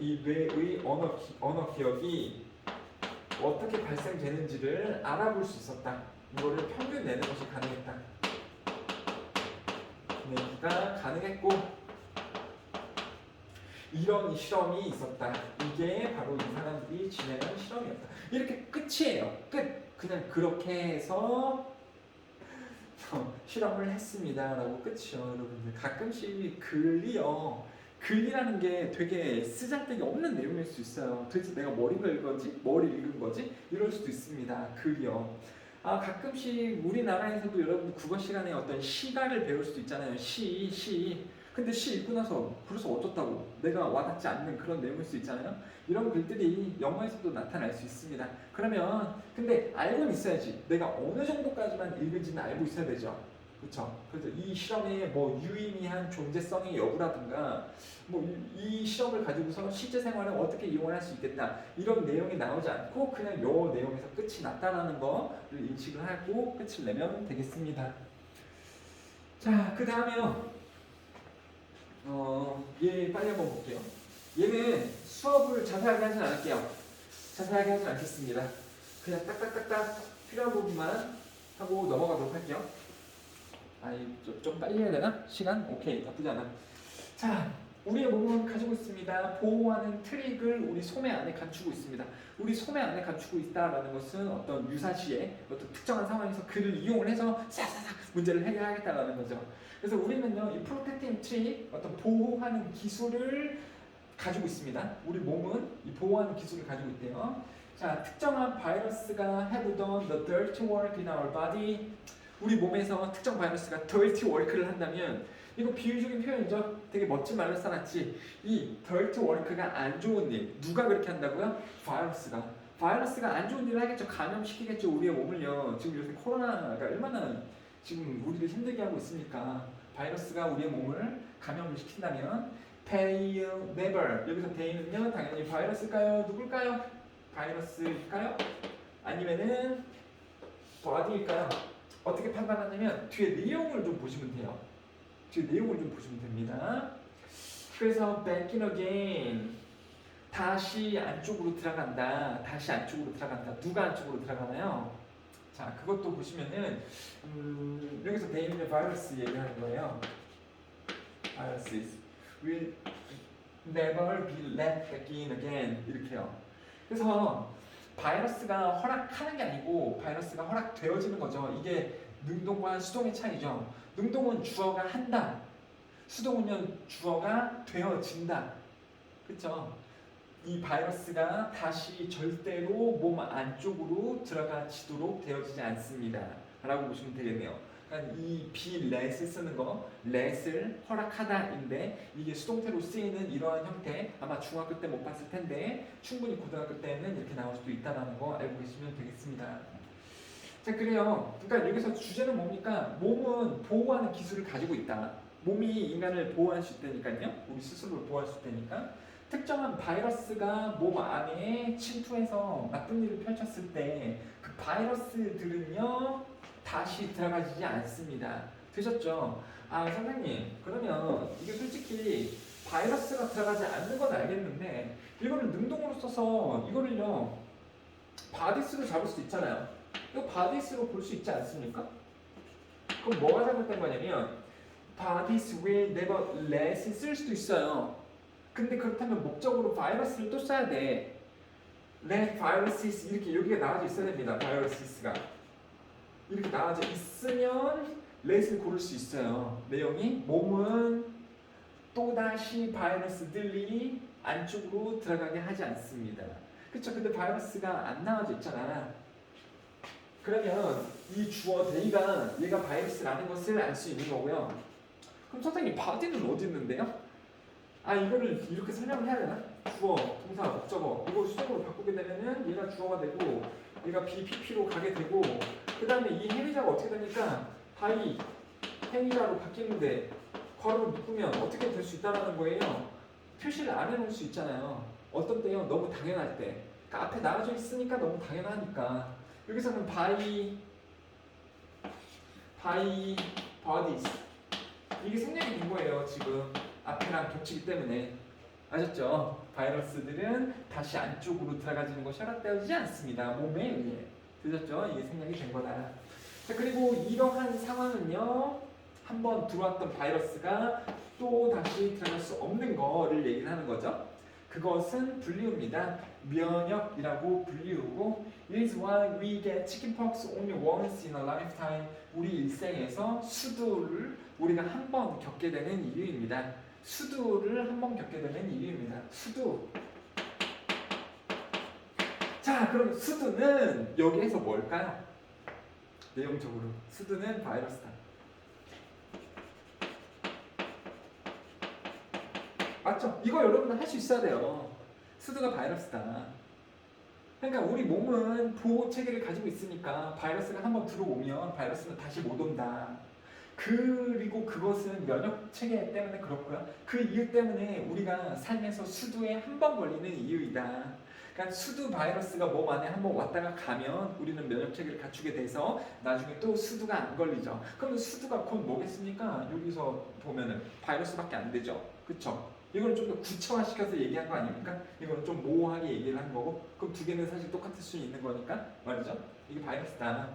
Speaker 1: 이 뇌의 언어 기억이 어떻게 발생되는지를 알아볼 수 있었다. 이거를 평균 내는 것이 가능했다. 내기가 가능했고 이런 실험이 있었다. 이게 바로 이 사람들이 진행한 실험이었다. 이렇게 끝이에요. 끝. 그냥 그렇게 해서 실험을 했습니다. 라고 끝이요. 여러분들 가끔씩 글이라는 게 되게 쓰잘데기 없는 내용일 수 있어요. 도대체 내가 뭘 읽은 거지? 뭘 읽은 거지? 이럴 수도 있습니다. 글이요. 가끔씩 우리나라에서도 여러분 국어 시간에 어떤 시가를 배울 수도 있잖아요. 시. 근데 시 읽고 나서 그래서 어떻다고 내가 와닿지 않는 그런 내용일 수 있잖아요. 이런 글들이 영어에서도 나타날 수 있습니다. 그러면 근데 알고는 있어야지. 내가 어느 정도까지만 읽은지는 알고 있어야 되죠. 그렇죠? 그래서 이 실험의 뭐 유의미한 존재성의 여부라든가 뭐 이 실험을 가지고서 실제 생활에 어떻게 이용할 수 있겠다 이런 내용이 나오지 않고 그냥 요 내용에서 끝이 났다라는 거를 인식을 하고 끝을 내면 되겠습니다. 자, 그 다음에요. 얘 빨리 한번 볼게요. 얘는 수업을 자세하게 하진 않을게요. 자세하게 하진 않겠습니다. 그냥 딱딱딱딱 필요한 부분만 하고 넘어가도록 할게요. 좀 빨리 해야 되나? 시간? 오케이, 나쁘지 않아. 자, 우리의 몸은 가지고 있습니다. 보호하는 트릭을 우리 소매 안에 감추고 있습니다. 우리 소매 안에 감추고 있다라는 것은 어떤 유사시에 어떤 특정한 상황에서 그를 이용을 해서 싹싹싹 문제를 해결하겠다라는 거죠. 그래서 우리는요, 이 프로텍팅 트릭, 어떤 보호하는 기술을 가지고 있습니다. 우리 몸은 이 보호하는 기술을 가지고 있대요. 자, 특정한 바이러스가 have done the dirty work in our body. 우리 몸에서 특정 바이러스가 dirty work를 한다면 이거 비유적인 표현이죠. 되게 멋진 말로 써놨지. 이 dirty work가 안 좋은 일. 누가 그렇게 한다고요? 바이러스가 안 좋은 일을 하겠죠. 감염시키겠죠. 우리의 몸을요. 지금 요새 코로나가 얼마나 지금 우리를 힘들게 하고 있으니까 바이러스가 우리의 몸을 감염을 시킨다면 fail never. 여기서 they는요 당연히 바이러스일까요? 누굴까요? 바이러스일까요? 아니면은 body일까요? 어떻게 판단하냐면 뒤에 내용을 좀 보시면 돼요. 뒤에 내용을 좀 보시면 됩니다. 그래서 back in again 다시 안쪽으로 들어간다. 다시 안쪽으로 들어간다. 누가 안쪽으로 들어가나요? 자, 그것도 보시면은 여기서 데이비드 바이러스 얘기하는 거예요. Viruses will never be let back in again 이렇게요. 그래서 바이러스가 허락하는 게 아니고 바이러스가 허락되어지는 거죠. 이게 능동과 수동의 차이죠. 능동은 주어가 한다. 수동은요 주어가 되어진다. 그렇죠? 이 바이러스가 다시 절대로 몸 안쪽으로 들어가지도록 되어지지 않습니다. 라고 보시면 되겠네요. 그러니까 이 be let을 쓰는 거, let을 허락하다인데 이게 수동태로 쓰이는 이러한 형태 아마 중학교 때 못 봤을 텐데 충분히 고등학교 때는 이렇게 나올 수도 있다는 거 알고 계시면 되겠습니다. 자, 그래요. 그러니까 여기서 주제는 뭡니까? 몸은 보호하는 기술을 가지고 있다. 몸이 인간을 보호할 수 있다니까요. 우리 스스로를 보호할 수 있다니까. 특정한 바이러스가 몸 안에 침투해서 나쁜 일을 펼쳤을 때 그 바이러스들은요 다시 들어가지 않습니다. 되셨죠? 선생님, 그러면 이게 솔직히 바이러스가 들어가지 않는 건 알겠는데 이거를 능동으로 써서 이거를요 바디스로 잡을 수 있잖아요. 이거 바디스로 볼 수 있지 않습니까? 그럼 뭐가 잘못된 거냐면 바디스 will never let을 쓸 수도 있어요. 근데 그렇다면 목적으로 바이러스를 또 써야 돼. let viruses 이렇게 여기가 나와져 있어야 됩니다. viruses가 이렇게 나와져 있으면 let을 고를 수 있어요. 내용이 몸은 또다시 바이러스들이 안쪽으로 들어가게 하지 않습니다. 그쵸? 근데 바이러스가 안 나와져 있잖아. 그러면 이 주어 they가 얘가 바이러스라는 것을 알 수 있는 거고요. 그럼 선생님 body는 어디 있는데요? 이거를 이렇게 설명을 해야 되나? 주어, 동사, 목적어 이걸 수동으로 바꾸게 되면은 얘가 주어가 되고 얘가 BPP로 가게 되고 그 다음에 이 행위자가 어떻게 되니까 바이 행위자로 바뀌는데 괄호를 묶으면 어떻게 될 수 있다는 거예요. 표시를 안 해놓을 수 있잖아요. 어떤 때요? 너무 당연할 때. 그러니까 앞에 나와져 있으니까 너무 당연하니까 여기서는 by bodies 이게 생략이 된 거예요. 지금 앞에랑 겹치기 때문에 아셨죠? 바이러스들은 다시 안쪽으로 들어가지는 것이 허락되어지지 않습니다. 몸에 의해. 되셨죠? 이게 생략이 된 거다. 자, 그리고 이러한 상황은요. 한번 들어왔던 바이러스가 또 다시 들어갈 수 없는 거를 얘기를 하는 거죠. 그것은 분리우입니다. 면역이라고 분리우고 It is why we get chickenpox only once in a lifetime. 우리 일생에서 수두를 우리가 한 번 겪게 되는 이유입니다. 수두를 한 번 겪게 되는 이유입니다. 수두. 자, 그럼 수두는 여기에서 뭘까요? 내용적으로 수두는 바이러스다. 맞죠? 이거 여러분들 할 수 있어야 돼요. 수두가 바이러스다. 그러니까 우리 몸은 보호 체계를 가지고 있으니까 바이러스가 한번 들어오면 바이러스는 다시 못 온다. 그리고 그것은 면역 체계 때문에 그렇고요. 그 이유 때문에 우리가 삶에서 수두에 한 번 걸리는 이유이다. 그러니까 수두 바이러스가 몸 안에 한번 왔다가 가면 우리는 면역 체계를 갖추게 돼서 나중에 또 수두가 안 걸리죠. 그럼 수두가 곧 뭐겠습니까? 여기서 보면은 바이러스밖에 안 되죠. 그렇죠? 이거는 좀 더 구체화시켜서 얘기한 거 아닙니까? 이거는 좀 모호하게 얘기를 한 거고 그럼 두 개는 사실 똑같을 수 있는 거니까 말이죠. 이게 바이러스다.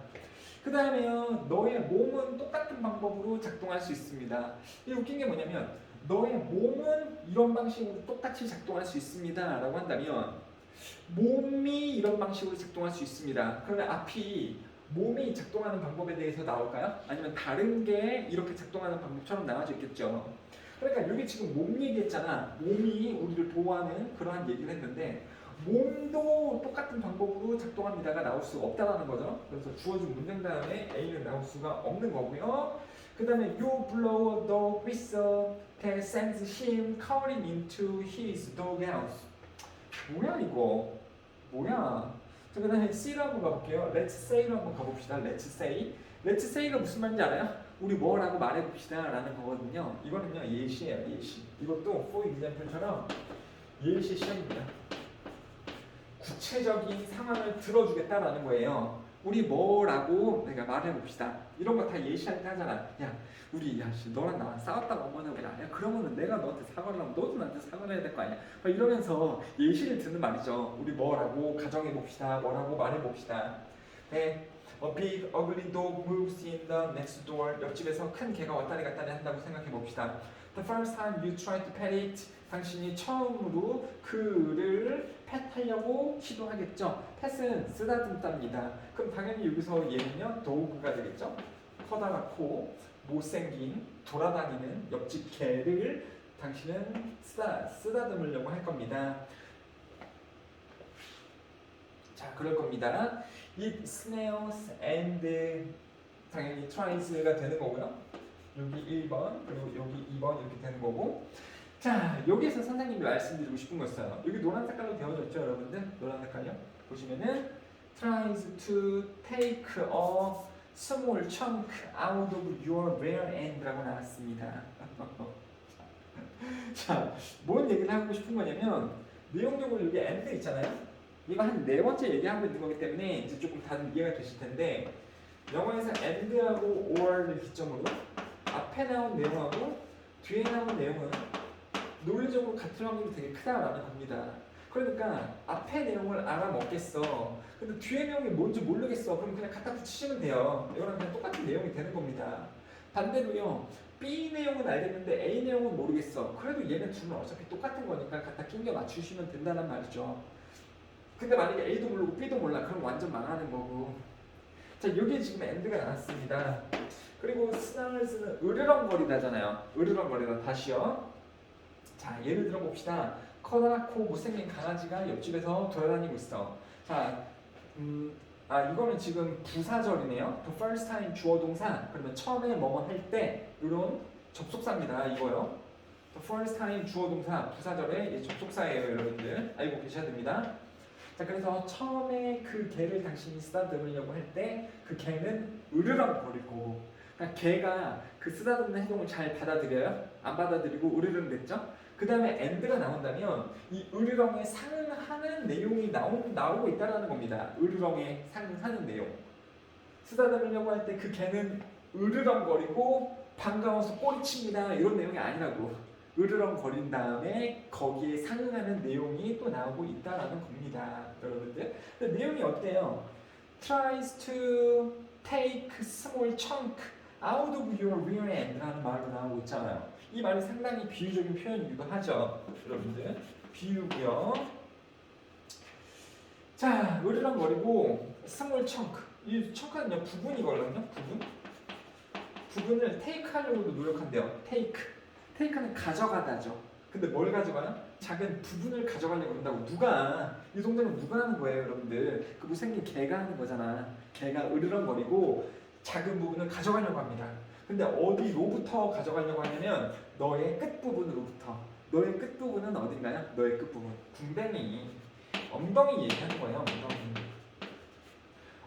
Speaker 1: 그 다음에요. 너의 몸은 똑같은 방법으로 작동할 수 있습니다. 이 웃긴 게 뭐냐면 너의 몸은 이런 방식으로 똑같이 작동할 수 있습니다 라고 한다면 몸이 이런 방식으로 작동할 수 있습니다. 그러면 앞이 몸이 작동하는 방법에 대해서 나올까요? 아니면 다른 게 이렇게 작동하는 방법처럼 나와져 있겠죠. 그러니까 여기 지금 몸 얘기했잖아. 몸이 우리를 보호하는 그러한 얘기를 했는데 몸도 똑같은 방법으로 작동합니다가 나올 수가 없다라는 거죠. 그래서 주어진 문장 다음에 A는 나올 수가 없는 거고요. 그 다음에 You blow the whistle that sends him crawling into his doghouse. 뭐야 이거? 뭐야? 자, 그 다음에 C로 한번 가볼게요. Let's say로 한번 가봅시다. Let's say. Let's say가 무슨 말인지 알아요? 우리 뭐라고 말해봅시다 라는 거거든요. 이거는요 예시예요. 예시. 이것도 for example처럼 예시 시험입니다. 구체적인 상황을 들어주겠다라는 거예요. 우리 뭐라고 내가 말해봅시다. 이런 거 다 예시할 때 하잖아. 야 우리 너랑 나랑 싸웠다고 한번 해보자. 야 그러면은 내가 너한테 사과를 하면 너도 나한테 사과를 해야 될 거 아니야. 이러면서 예시를 듣는 말이죠. 우리 뭐라고 가정해봅시다. 뭐라고 말해봅시다. 네. A big ugly dog moves in the next door. 옆집에서 큰 개가 왔다리 갔다리 한다고 생각해 봅시다. The first time you try to pet it. 당신이 처음으로 그를 펫하려고 시도하겠죠. 펫은 쓰다듬다입니다. 그럼 당연히 여기서 얘는요 dog가 되겠죠. 커다랗고 못생긴 돌아다니는 옆집 개를 당신은 쓰다듬으려고 할 겁니다. 자, 그럴 겁니다. It snails and 당연히 tries가 되는 거고요. 여기 1번 그리고 여기 2번 이렇게 되는 거고. 자, 여기에서 선생님이 말씀드리고 싶은 거 있어요. 여기 노란 색깔로 되어졌죠, 여러분들? 노란 색깔요. 보시면은 tries to take a small chunk out of your rear end라고 나왔습니다. 자, 뭔 얘기를 하고 싶은 거냐면 내용적으로 여기 end 있잖아요. 이거 한 네 번째 얘기하고 있는 거기 때문에 이제 조금 다들 이해가 되실 텐데 영어에서 and하고 or를 기점으로 앞에 나온 내용하고 뒤에 나온 내용은 논리적으로 같을 확률이 되게 크다라는 겁니다. 그러니까 앞에 내용을 알아먹겠어. 근데 뒤에 내용이 뭔지 모르겠어. 그럼 그냥 갖다 붙이시면 돼요. 이거랑 그냥 똑같은 내용이 되는 겁니다. 반대로요. B 내용은 알겠는데 A 내용은 모르겠어. 그래도 얘네 둘은 어차피 똑같은 거니까 갖다 끼겨 맞추시면 된다는 말이죠. 근데 만약에 A도 모르고 B도 몰라. 그럼 완전 망하는 거고. 자, 여기에 지금 end가 나왔습니다. 그리고 snails는 으르렁거리다잖아요. 으르렁거리다. 다시요. 자, 예를 들어 봅시다. 커다랗고 못생긴 강아지가 옆집에서 돌아다니고 있어. 자, 이거는 지금 부사절이네요. The first time 주어 동사. 그러면 처음에 뭐뭐 할 때 이런 접속사입니다. 이거요. The first time 주어 동사 부사절의 접속사예요, 여러분들. 알고 계셔야 됩니다. 자, 그래서 처음에 그 개를 당신이 쓰다듬으려고 할 때 그 개는 으르렁거릴 거고, 그러니까 개가 그 쓰다듬는 행동을 잘 받아들여요? 안 받아들이고 으르렁 댔죠? 그 다음에 and가 나온다면 이 으르렁에 상응하는 내용이 나오고 있다는 겁니다. 으르렁에 상응하는 내용. 쓰다듬으려고 할 때 그 개는 으르렁거리고 반가워서 꼬리칩니다. 이런 내용이 아니라고. 으르렁거린 다음에 거기에 상응하는 내용이 또 나오고 있다는 겁니다. 여러분들. 근데 내용이 어때요? Tries to take small chunk out of your rear end 라는 말로 나오고 있잖아요. 이 말이 상당히 비유적인 표현이기도 하죠. 여러분들. 비유고요. 자, 으르렁거리고 small chunk. 이 chun크는요, 부분이거든요. 부분을 take 하려고도 노력한대요. take는 가져가다죠. 근데 뭘 가져가요? 작은 부분을 가져가려고 한다고. 누가? 이 동작은 누가 하는 거예요, 여러분들? 그 못생긴 개가 하는 거잖아. 개가 으르렁거리고 작은 부분을 가져가려고 합니다. 근데 어디로부터 가져가려고 하냐면 너의 끝부분으로부터. 너의 끝부분은 어딘가요? 너의 끝부분. 궁뎅이. 엉덩이 얘기하는 거예요,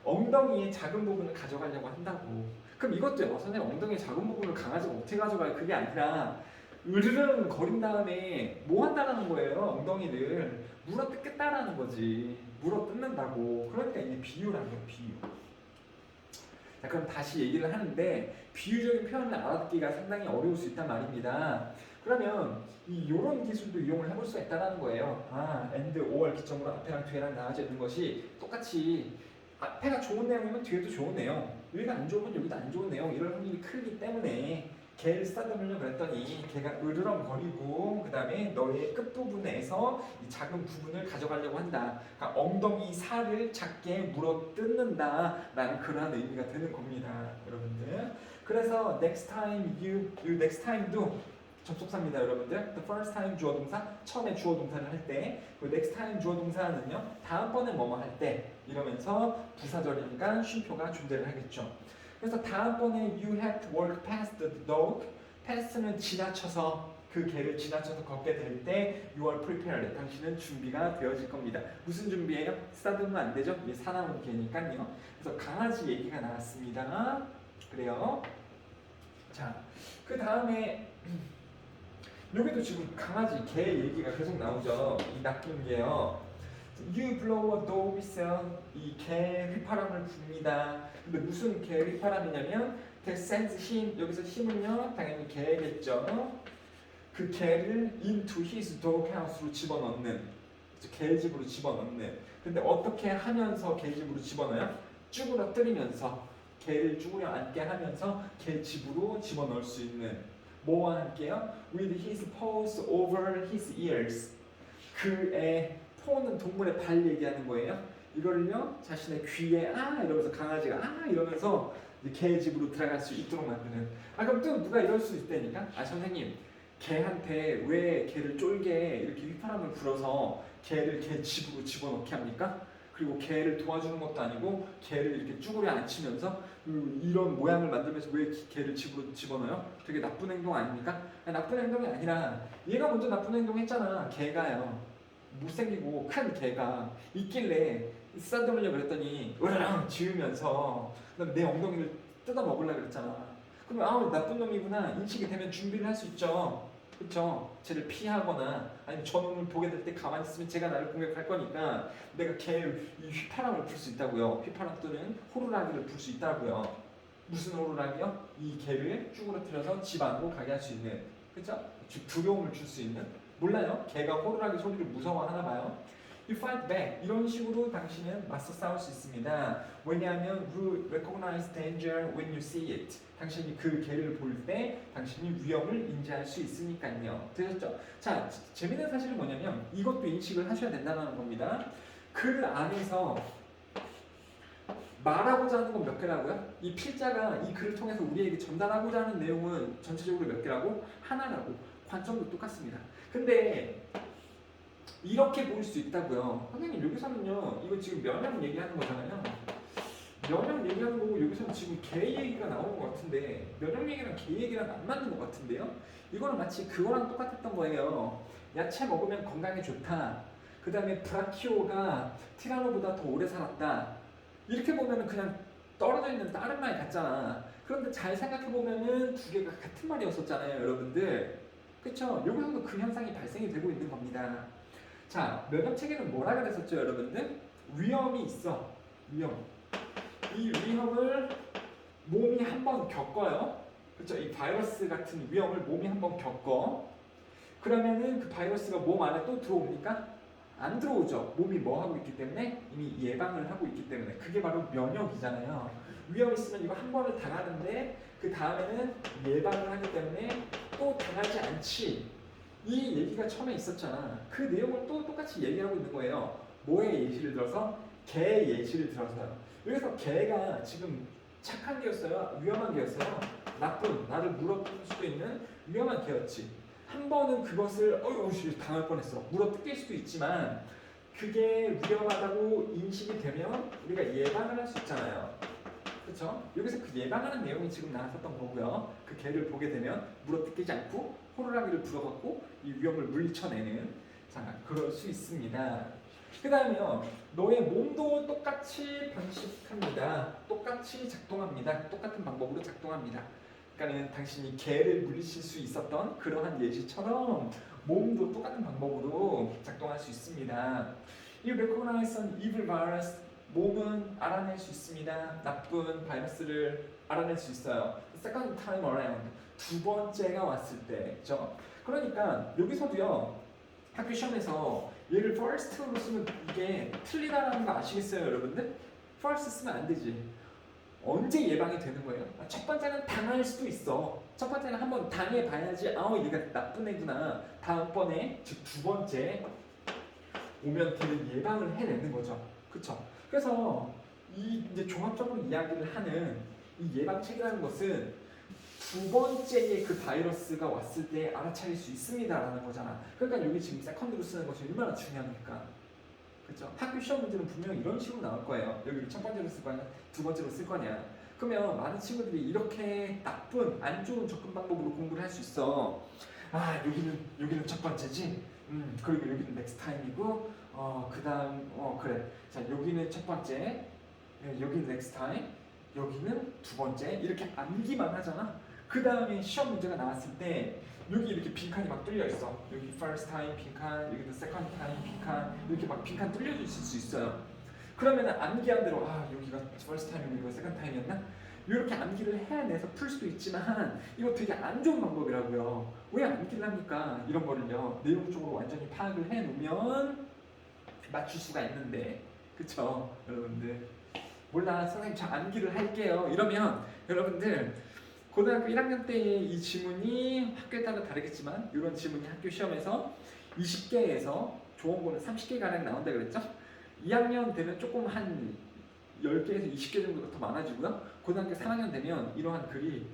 Speaker 1: 엉덩이의 작은 부분을 가져가려고 한다고. 그럼 이것도요. 선생님, 엉덩이의 작은 부분을 강아지가 어떻게 가져가요? 그게 아니라 으르렁 거린 다음에 뭐 한다라는 거예요? 엉덩이를 물어 뜯겠다라는 거지. 물어 뜯는다고. 그러니까 이게 비유라는 거예요. 비유. 자, 그럼 다시 얘기를 하는데 비유적인 표현을 알아듣기가 상당히 어려울 수 있단 말입니다. 그러면 이런 기술도 이용을 해볼 수가 있다는 거예요. and, or 기점으로 앞에랑 뒤에랑 나눠져 있는 것이 똑같이 앞에가 좋은 내용이면 뒤에도 좋은 내용, 여기가 안 좋으면 여기도 안 좋은 내용, 이런 확률이 크기 때문에 개를 쓰다듬으려고 그랬더니 개가 으르렁거리고 그 다음에 너의 끝부분에서 이 작은 부분을 가져가려고 한다. 그러니까 엉덩이 살을 작게 물어 뜯는다 라는 그러한 의미가 되는 겁니다, 여러분들. 그래서 next time도 접속사입니다, 여러분들. The first time 주어 동사, 처음에 주어 동사를 할 때, 그 next time 주어 동사는요, 다음번에 뭐뭐 할 때 이러면서 부사절이니까 쉼표가 존재를 하겠죠. 그래서 다음번에 you have to walk past the dog. past는 지나쳐서, 그 개를 지나쳐서 걷게 될 때 you are prepared. 당신은 준비가 되어질 겁니다. 무슨 준비예요? 쓰다듬으면 안 되죠? 이게 사나운 개니까요. 그래서 강아지 얘기가 나왔습니다. 그래요. 자, 그 다음에 여기도 지금 강아지, 개 얘기가 계속 나오죠. 이 나쁜 개요. You blow a dog whistle. 이 개 휘파람을 붑니다. 근데 무슨 개 휘파람이냐면 that sends him. 여기서 힘은요 당연히 개겠죠. 그 개를 into his dog house로 집어넣는, 개 집으로 집어넣는. 근데 어떻게 하면서 개 집으로 집어넣어요? 쭈그러뜨리면서, 개를 쭈그려 앉게 하면서 개 집으로 집어넣을 수 있는. 뭐와 함께요? With his paws over his ears. 그의 paw는 동물의 발 얘기하는 거예요. 이거를요 자신의 귀에 이러면서 강아지가 이러면서 개 집으로 들어갈 수 있도록 만드는. 그럼 또 누가 이럴 수 있다니까? 선생님, 개한테 왜 개를 쫄게 이렇게 휘파람을 불어서 개를 개 집으로 집어넣게 합니까? 그리고 개를 도와주는 것도 아니고 개를 이렇게 쭈그려 앉히면서 이런 모양을 만들면서 왜 개를 집으로 집어넣어요? 되게 나쁜 행동 아닙니까? 나쁜 행동이 아니라 얘가 먼저 나쁜 행동 했잖아. 개가요. 못생기고 큰 개가 있길래 쓰다듬으려고 그랬더니 으르렁 지으면서 그다음에 내 엉덩이를 뜯어 먹으려고 그랬잖아. 그러면 나쁜 놈이구나 인식이 되면 준비를 할 수 있죠. 그렇죠? 쟤를 피하거나 아니면 저 놈을 보게 될 때 가만히 있으면 제가 나를 공격할 거니까 내가 걔 이 휘파람을 불 수 있다고요. 휘파람 또는 호루라기를 불 수 있다고요. 무슨 호루라기요? 이 개를 쭈그러뜨려서 집 안으로 가게 할 수 있는, 그렇죠? 두려움을 줄 수 있는. 몰라요? 개가 호루라기 소리를 무서워하나 봐요. You fight back. 이런 식으로 당신은 맞서 싸울 수 있습니다. 왜냐하면 you recognize danger when you see it. 당신이 그 개를 볼 때 당신이 위험을 인지할 수 있으니까요. 되셨죠? 자, 재미있는 사실은 뭐냐면 이것도 인식을 하셔야 된다는 겁니다. 글 안에서 말하고자 하는 건 몇 개라고요? 이 필자가 이 글을 통해서 우리에게 전달하고자 하는 내용은 전체적으로 몇 개라고? 하나라고. 관점도 똑같습니다. 근데 이렇게 보일 수 있다고요. 선생님, 여기서는요 이거 지금 면역 얘기하는 거잖아요. 면역 얘기하는 거고 여기서는 지금 개 얘기가 나오는 것 같은데 면역 얘기랑 개 얘기랑 안 맞는 것 같은데요? 이거는 마치 그거랑 똑같았던 거예요. 야채 먹으면 건강에 좋다. 그 다음에 브라키오가 티라노보다 더 오래 살았다. 이렇게 보면은 그냥 떨어져 있는 다른 말 같잖아. 그런데 잘 생각해 보면은 두 개가 같은 말이었었잖아요, 여러분들. 그쵸? 여기서도 그 현상이 발생이 되고 있는 겁니다. 자, 면역 체계는 뭐라 그랬었죠, 여러분들? 위험이 있어. 위험. 이 위험을 몸이 한번 겪어요. 그렇죠? 이 바이러스 같은 위험을 몸이 한번 겪어. 그러면은 그 바이러스가 몸 안에 또 들어옵니까? 안 들어오죠. 몸이 뭐 하고 있기 때문에 이미 예방을 하고 있기 때문에 그게 바로 면역이잖아요. 위험 있으면 이거 한 번을 당하는데 그 다음에는 예방을 하기 때문에 또 당하지 않지. 이 얘기가 처음에 있었잖아. 그 내용을 또 똑같이 얘기하고 있는 거예요. 뭐의 예시를 들어서? 개 예시를 들어서요. 여기서 개가 지금 착한 개였어요? 위험한 개였어요? 나쁜, 나를 물어뜯을 수도 있는 위험한 개였지. 한 번은 그것을 당할 뻔했어. 물어뜯길 수도 있지만 그게 위험하다고 인식이 되면 우리가 예방을 할 수 있잖아요. 그렇죠? 여기서 그 예방하는 내용이 지금 나왔었던 거고요. 그 개를 보게 되면 물어뜯기지 않고 호루라기를 불어갖고 이 위험을 물리쳐내는 자 그럴 수 있습니다. 그 다음에요. 너의 몸도 똑같이 번식합니다. 똑같이 작동합니다. 똑같은 방법으로 작동합니다. 그러니까는 당신이 개를 물리칠 수 있었던 그러한 예시처럼 몸도 똑같은 방법으로 작동할 수 있습니다. 이 recognize evil virus 몸은 알아낼 수 있습니다. 나쁜 바이러스를 알아낼 수 있어요. Second time around 두 번째가 왔을 때죠. 그러니까 여기서도요. 학교 시험에서 얘를 first로 쓰면 이게 틀리다라는 거 아시겠어요, 여러분들? first 쓰면 안 되지. 언제 예방이 되는 거예요? 첫 번째는 당할 수도 있어. 첫 번째는 한번 당해봐야지. 얘가 나쁜 애구나. 다음번에 즉 두 번째 오면 걔를 예방을 해내는 거죠. 그쵸? 그래서 이 이제 종합적으로 이야기를 하는 이 예방책이라는 것은 두 번째의 그 바이러스가 왔을 때 알아차릴 수 있습니다라는 거잖아. 그러니까 여기 지금 세컨드로 쓰는 것이 얼마나 중요합니까? 그렇죠? 학교 시험 문제는 분명 이런 식으로 나올 거예요. 여기를 첫 번째로 쓸 거냐, 두 번째로 쓸 거냐. 그러면 많은 친구들이 이렇게 나쁜, 안 좋은 접근 방법으로 공부를 할 수 있어. 여기는 첫 번째지. 그리고 여기는 넥스트 타임이고, 그다음, 그래. 자, 여기는 첫 번째, 여기는 넥스트 타임, 여기는 두 번째. 이렇게 암기만 하잖아. 그 다음에 시험 문제가 나왔을 때 여기 이렇게 빈칸이 막 뚫려 있어. 여기 first time 빈칸, 여기도 second time 빈칸, 이렇게 막 빈칸 뚫려져 있을 수 있어요. 그러면은 암기한 대로 여기가 first time이고 여기가 second time이었나? 이렇게 암기를 해내서 풀 수도 있지만 이거 되게 안 좋은 방법이라고요. 왜 암기를 합니까? 이런 거를요. 내용적으로 완전히 파악을 해놓으면 맞출 수가 있는데, 그쵸, 여러분들? 몰라, 선생님 저 암기를 할게요. 이러면 여러분들 고등학교 1학년 때의 이 지문이 학교에 따라 다르겠지만 이런 지문이 학교 시험에서 20개에서 좋은 거는 30개 가량 나온다 그랬죠? 2학년 되면 조금 한 10개에서 20개 정도가 더 많아지고요. 고등학교 3학년 되면 이러한 글이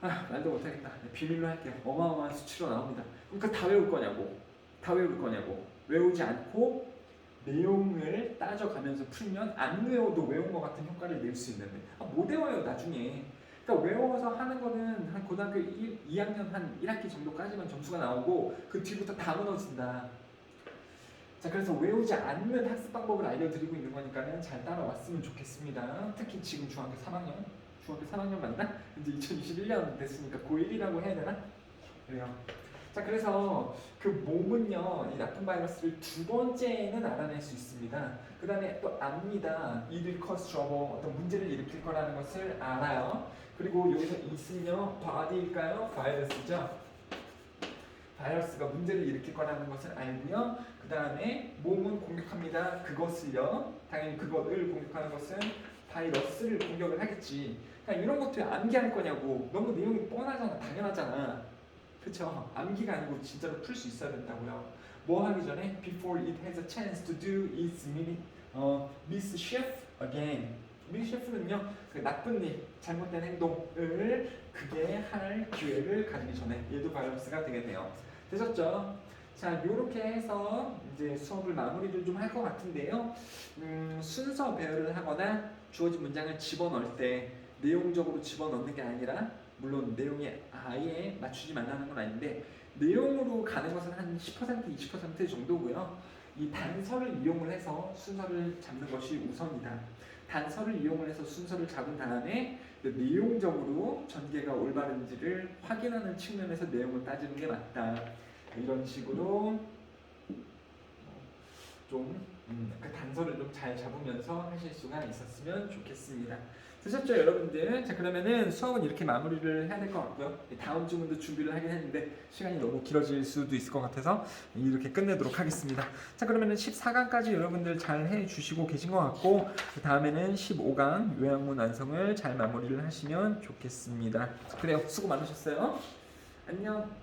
Speaker 1: 말도 못하겠다. 비밀로 할게요. 어마어마한 수치로 나옵니다. 그러니까 다 외울 거냐고. 다 외울 거냐고. 외우지 않고 내용을 따져가면서 풀면 안 외워도 외운 것 같은 효과를 낼 수 있는데 못 외워요 나중에. 그러니까 외워서 하는 거는 한 고등학교 2학년 한 1학기 정도까지만 점수가 나오고 그 뒤부터 다 무너진다. 자, 그래서 외우지 않는 학습 방법을 알려드리고 있는 거니까는 잘 따라왔으면 좋겠습니다. 특히 지금 중학교 3학년 맞나? 이제 2021년 됐으니까 고1이라고 해야 되나? 그래요. 자, 그래서 그 몸은요, 이 나쁜 바이러스를 두 번째는 알아낼 수 있습니다. 그 다음에 또 압니다. It will cause trouble, 어떤 문제를 일으킬 거라는 것을 알아요. 그리고 여기서 있으며 body일까요? 바이러스죠. 바이러스가 문제를 일으킬 거라는 것을 알고요. 그 다음에 몸은 공격합니다. 그것을요. 당연히 그것을 공격하는 것은 바이러스를 공격을 하겠지. 그러니까 이런 것들 암기할 거냐고. 너무 내용이 뻔하잖아. 당연하잖아. 그쵸? 암기가 아니고 진짜로 풀 수 있어야 된다고요. 뭐 하기 전에 before it has a chance to do its mischief again. mischief는요, 그 나쁜 일, 잘못된 행동을 그게 할 기회를 가지기 전에 얘도 바이러스가 되게 돼요. 되셨죠? 자, 요렇게 해서 이제 수업을 마무리를 좀 할 것 같은데요. 순서 배열을 하거나 주어진 문장을 집어넣을 때 내용적으로 집어넣는 게 아니라, 물론 내용에 아예 맞추지 말라는 건 아닌데 내용으로 가는 것은 한 10%, 20% 정도고요. 이 단서를 이용을 해서 순서를 잡는 것이 우선이다. 단서를 이용을 해서 순서를 잡은 다음에 내용적으로 전개가 올바른지를 확인하는 측면에서 내용을 따지는 게 맞다. 이런 식으로 좀 그 단서를 좀 잘 잡으면서 하실 수가 있었으면 좋겠습니다. 되셨죠, 여러분들? 자, 그러면은 수업은 이렇게 마무리를 해야 될 것 같고요. 다음 주문도 준비를 하긴 했는데 시간이 너무 길어질 수도 있을 것 같아서 이렇게 끝내도록 하겠습니다. 자, 그러면은 14강까지 여러분들 잘 해주시고 계신 것 같고, 그 다음에는 15강 요양문 완성을 잘 마무리를 하시면 좋겠습니다. 그래요, 수고 많으셨어요. 안녕.